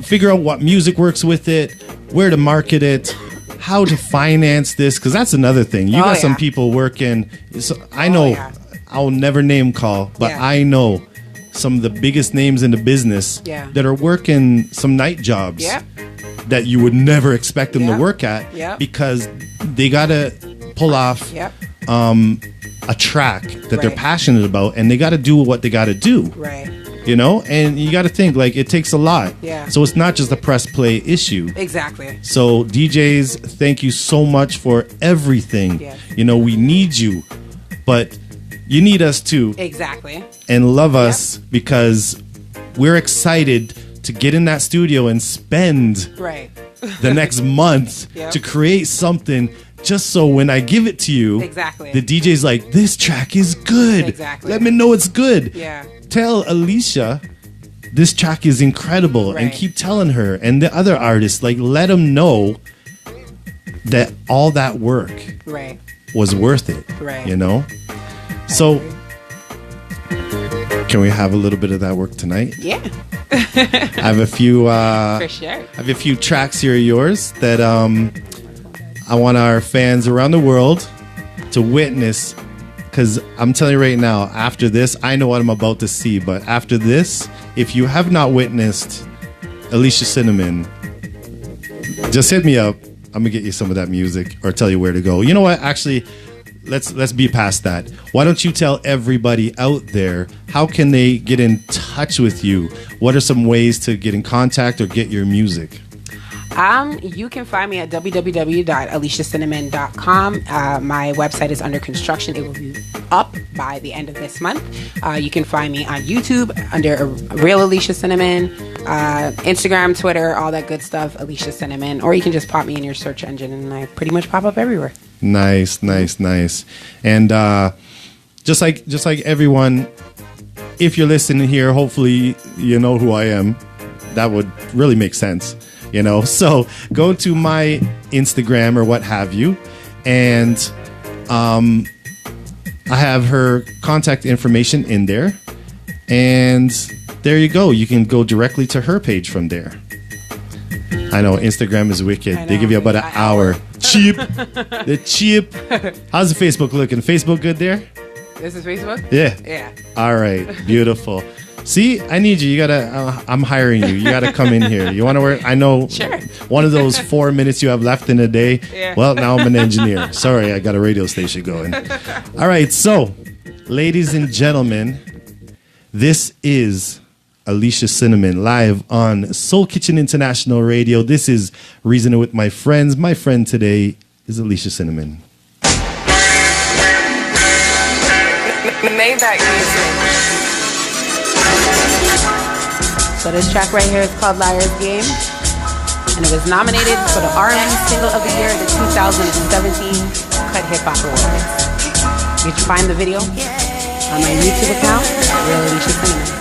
figure out what music works with it, where to market it, how to finance this, because that's another thing. You Oh, got some yeah. people working. So I know, yeah. I'll never name call, but Yeah. I know some of the biggest names in the business Yeah. that are working some night jobs Yep. that you would never expect them to Yep. work at Yep. because they got to pull off Yep. a track that they're Right. passionate about, and they got to do what they got to do. Right. You know, and you got to think like it takes a lot. Yeah. So it's not just a press play issue. Exactly. So DJs, thank you so much for everything. Yes. You know, we need you, but you need us too. Exactly. And love us because we're excited to get in that studio and spend Right. the next month Yep. to create something just so when I give it to you, Exactly. the DJ's like, this track is good. Exactly. Let me know it's good. Yeah. Tell Alicia this track is incredible and Right. keep telling her and the other artists, like, let them know that all that work Right. was worth it. Right. You know? So, can we have a little bit of that work tonight? Yeah. I have a few For sure. I have a few tracks here of yours that I want our fans around the world to witness, because I'm telling you right now, after this, I know what I'm about to see, but after this, if you have not witnessed Alicia Cinnamon, just hit me up. I'm gonna get you some of that music or tell you where to go. You know what? Actually, let's be past that. Why don't you tell everybody out there how can they get in touch with you? What are some ways to get in contact or get your music? You can find me at www.aliciacinnamon.com. My website is under construction. It will be up by the end of this month. You can find me on YouTube under Real Alicia Cinnamon, Instagram, Twitter, all that good stuff, Alicia Cinnamon. Or you can just pop me in your search engine and I pretty much pop up everywhere. Nice. And just like everyone, if you're listening here, hopefully you know who I am. That would really make sense. You know, so go to my Instagram or what have you, and I have her contact information in there, and there you go. You can go directly to her page from there. I know Instagram is wicked. They give you about an hour. Cheap. They're cheap. How's the Facebook looking? Facebook good there? This is Facebook? Yeah. Yeah. All right. Beautiful. See, I need you. You gotta. I'm hiring you. You gotta come in here. You want to work? I know. Sure. One of those 4 minutes you have left in a day. Yeah. Well, now I'm an engineer. Sorry, I got a radio station going. All right. So, ladies and gentlemen, this is Alicia Cinnamon live on Soul Kitchen International Radio. This is Reasoning with My Friends. My friend today is Alicia Cinnamon. Maybach music. So this track right here is called Liar's Game, and it was nominated for the R&B Single of the Year at the 2017 Cut Hip Hop Awards. You can find the video on my YouTube account, Real Alicia Cinnamon.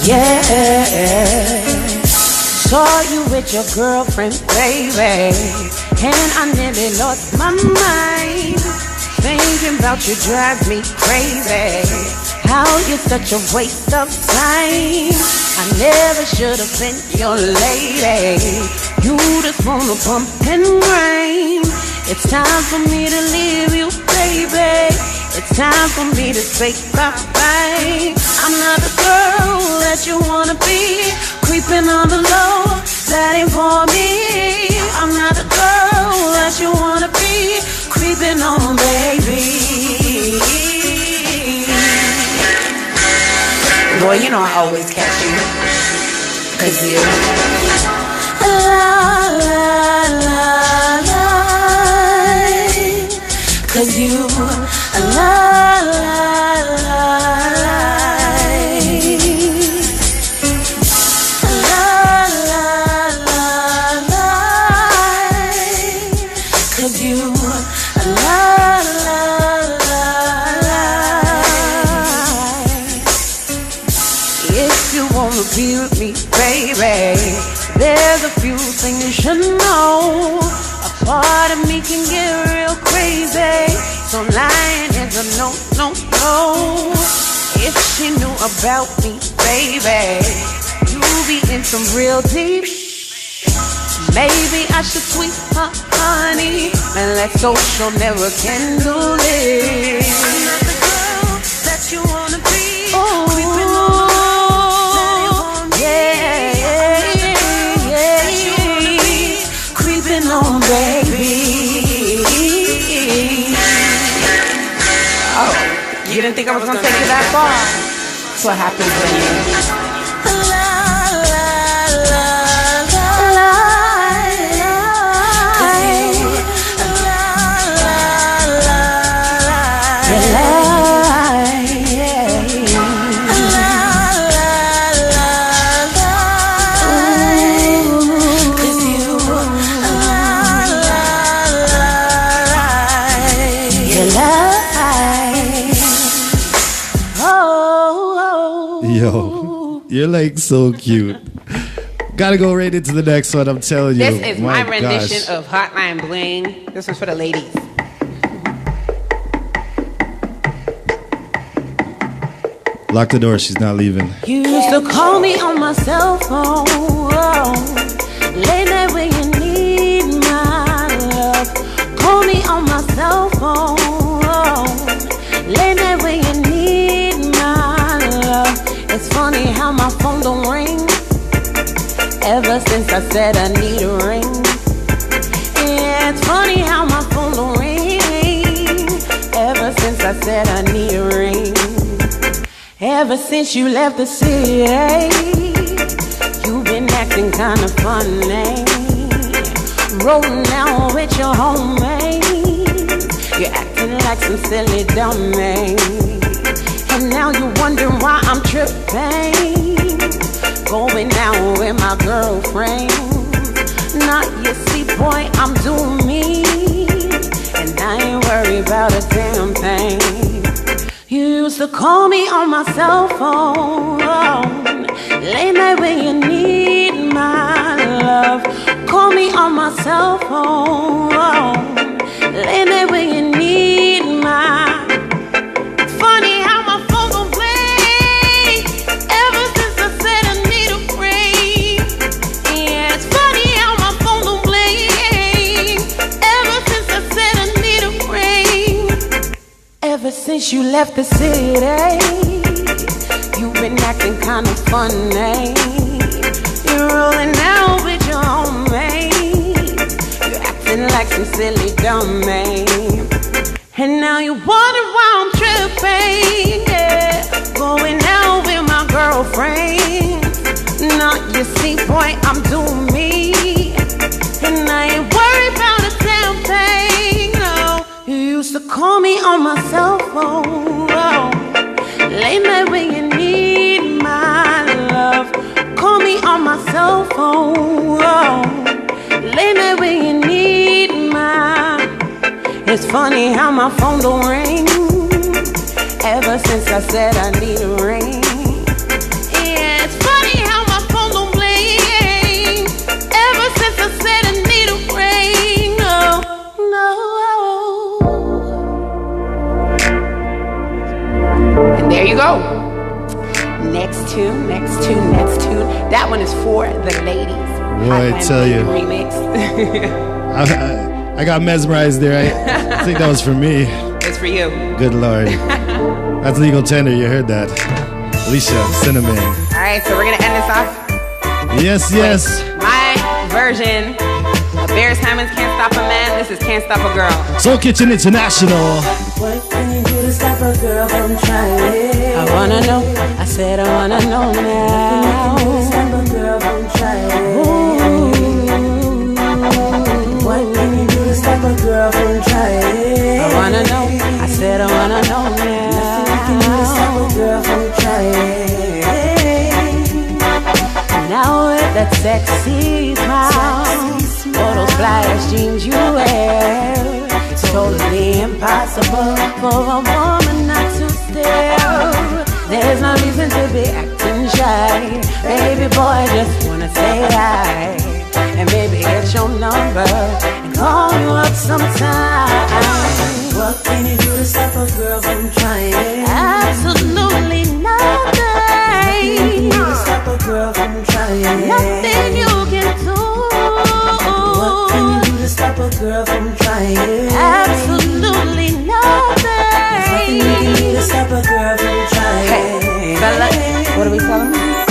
Yeah. Saw you with your girlfriend, baby, and I nearly lost my mind. Thinking about you drives me crazy. How you're such a waste of time. I never should have been your lady. You just wanna bump and grind. It's time for me to leave you, baby. It's time for me to say bye-bye. I'm not the girl that you wanna be. Creeping on the low, that ain't for me. I'm not the girl that you wanna be. Creeping on, baby. Boy, you know I always catch you. 'Cause you. La, la, la, la. 'Cause you. La, la, la, la. Be with me, baby. There's a few things you should know. A part of me can get real crazy, so lying is a no, no, no. If she knew about me, baby, you'd be in some real deep. Maybe I should sweet her, honey, and let social never kindle it. I'm not the girl that you wanna be. Oh. On, baby. didn't think I was gonna take you that far. That's what happens when you. Yo, you're like so cute. Gotta go right into the next one, I'm telling you. This is my rendition of Hotline Bling. This one's for the ladies. Lock the door, she's not leaving. You used to call me on my cell phone, late night when you need my love. Call me on my cell phone, late night when you need my love. It's funny how my phone don't ring ever since I said I need a ring. Yeah, it's funny how my phone don't ring ever since I said I need a ring. Ever since you left the city, you've been acting kinda funny. Rolling down with your homies, you're acting like some silly dummy. And now you're wondering why I'm tripping, going out with my girlfriend. Not you see, boy, I'm doing me, and I ain't worried about a damn thing. You used to call me on my cell phone, late night when you need my love. Call me on my cell phone, late night when you need my. It's funny how my phone gon' play ever since I said I need a break. Yeah, it's funny how my phone gon' play ever since I said I need a break. Ever since you left the city, you've been acting kinda funny. You're rolling out with your homies, you're acting like some silly dummy. And now you wonder why I'm tripping, yeah. Going out with my girlfriend. Not you see, boy, I'm doing me, and I ain't worried about a damn thing, no. You used to call me on my cell phone, late night when you need my love. Call me on my cell phone, late night when you need my. It's funny how my phone don't ring ever since I said I need a ring. Yeah, it's funny how my phone don't bling ever since I said I need a ring. No, no. And there you go. Next tune. That one is for the ladies. Boy, I tell you. Remix. I got mesmerized there. I think that was for me. It's for you. Good Lord. That's legal tender, you heard that. Alicia, Cinnamon. All right, so we're going to end this off. Yes. With my version of Bear Simon's Can't Stop a Man. This is Can't Stop a Girl. Soul Kitchen International. What can you do to stop a girl from trying? I wanna know. I said I wanna know now. What can you do to stop a girl from trying? What can you do to stop a girl from trying? I wanna know. I said I wanna know now. What can you do to stop a girl from trying? Now with that sexy smile, all those fly ass jeans you wear, it's totally impossible for a woman not to stare. There's no reason to be acting shy. Baby boy, I just wanna say hi, and maybe get your number and call you up sometime. What can you do to stop a girl from trying? Absolutely nothing. What can you do to stop a girl from trying? Nothing you can do. What can you do to stop a girl from trying? Absolutely nothing. Nothing you can do to stop a girl from trying. Hey, fella, what are we telling them?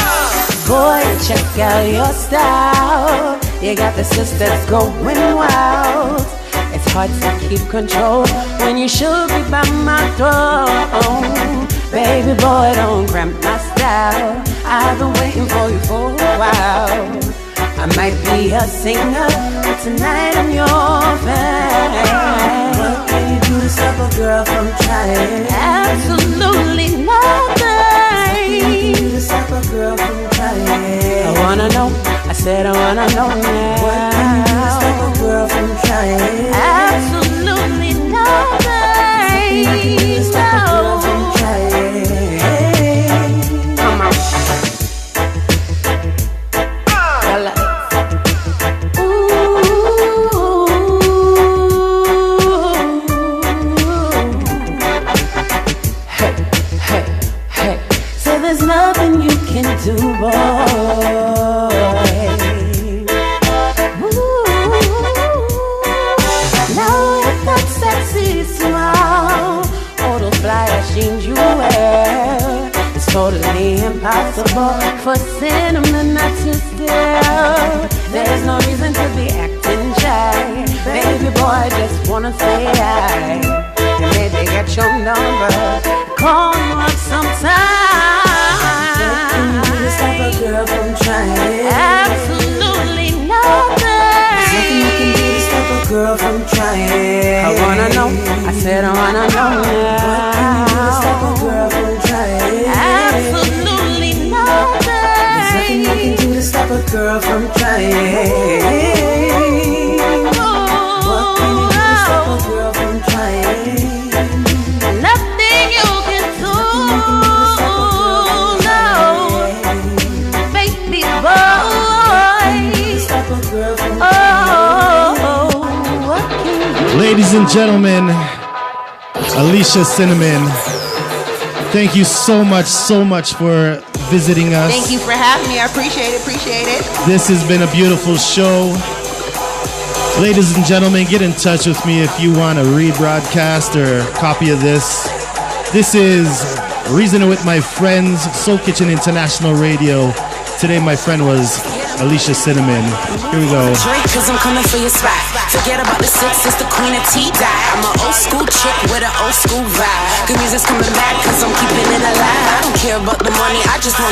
Boy, check out your style. You got the sisters going wild. It's hearts that keep control when you should be by my throne. Baby boy, don't cramp my style. I've been waiting for you for a while. I might be a singer, but tonight I'm your fan. What can you do to stop a girl from trying? Absolutely nothing. What can you do to stop a girl from trying? I wanna know, I said I wanna know now. What can you do to stop a girl from trying? Absolutely nothing. What can you do to stop a girl from trying? Come on. There's nothing you can do, boy. Now with that sexy smile, all those fly jeans you wear, it's totally impossible for cinnamon not to stare. There's no reason to be acting shy. Baby boy, just wanna say hi. And maybe get your number, call you up sometime. Stop a girl from trying. Absolutely nothing. Nothing you can do to stop a girl from trying. I wanna know, I said I wanna know now. What can you do to stop a girl from trying? Absolutely nothing. There's nothing you can do to stop a girl from trying. What can you do to stop a girl from trying? Nothing you can do. Ladies and gentlemen, Alicia Cinnamon, thank you so much for visiting us. Thank you for having me. I appreciate it. This has been a beautiful show. Ladies and gentlemen, get in touch with me if you want a rebroadcast or a copy of this. This is Reasoning with My Friends, Soul Kitchen International Radio. Today my friend was Alicia Cinnamon. Here we go. Drake, cause I'm coming for your spot. Forget about the six, it's the queen of tea dye. I'm an old school chick with an old school vibe. Good music's coming back cause I'm keeping it alive. I don't care about the money, I just want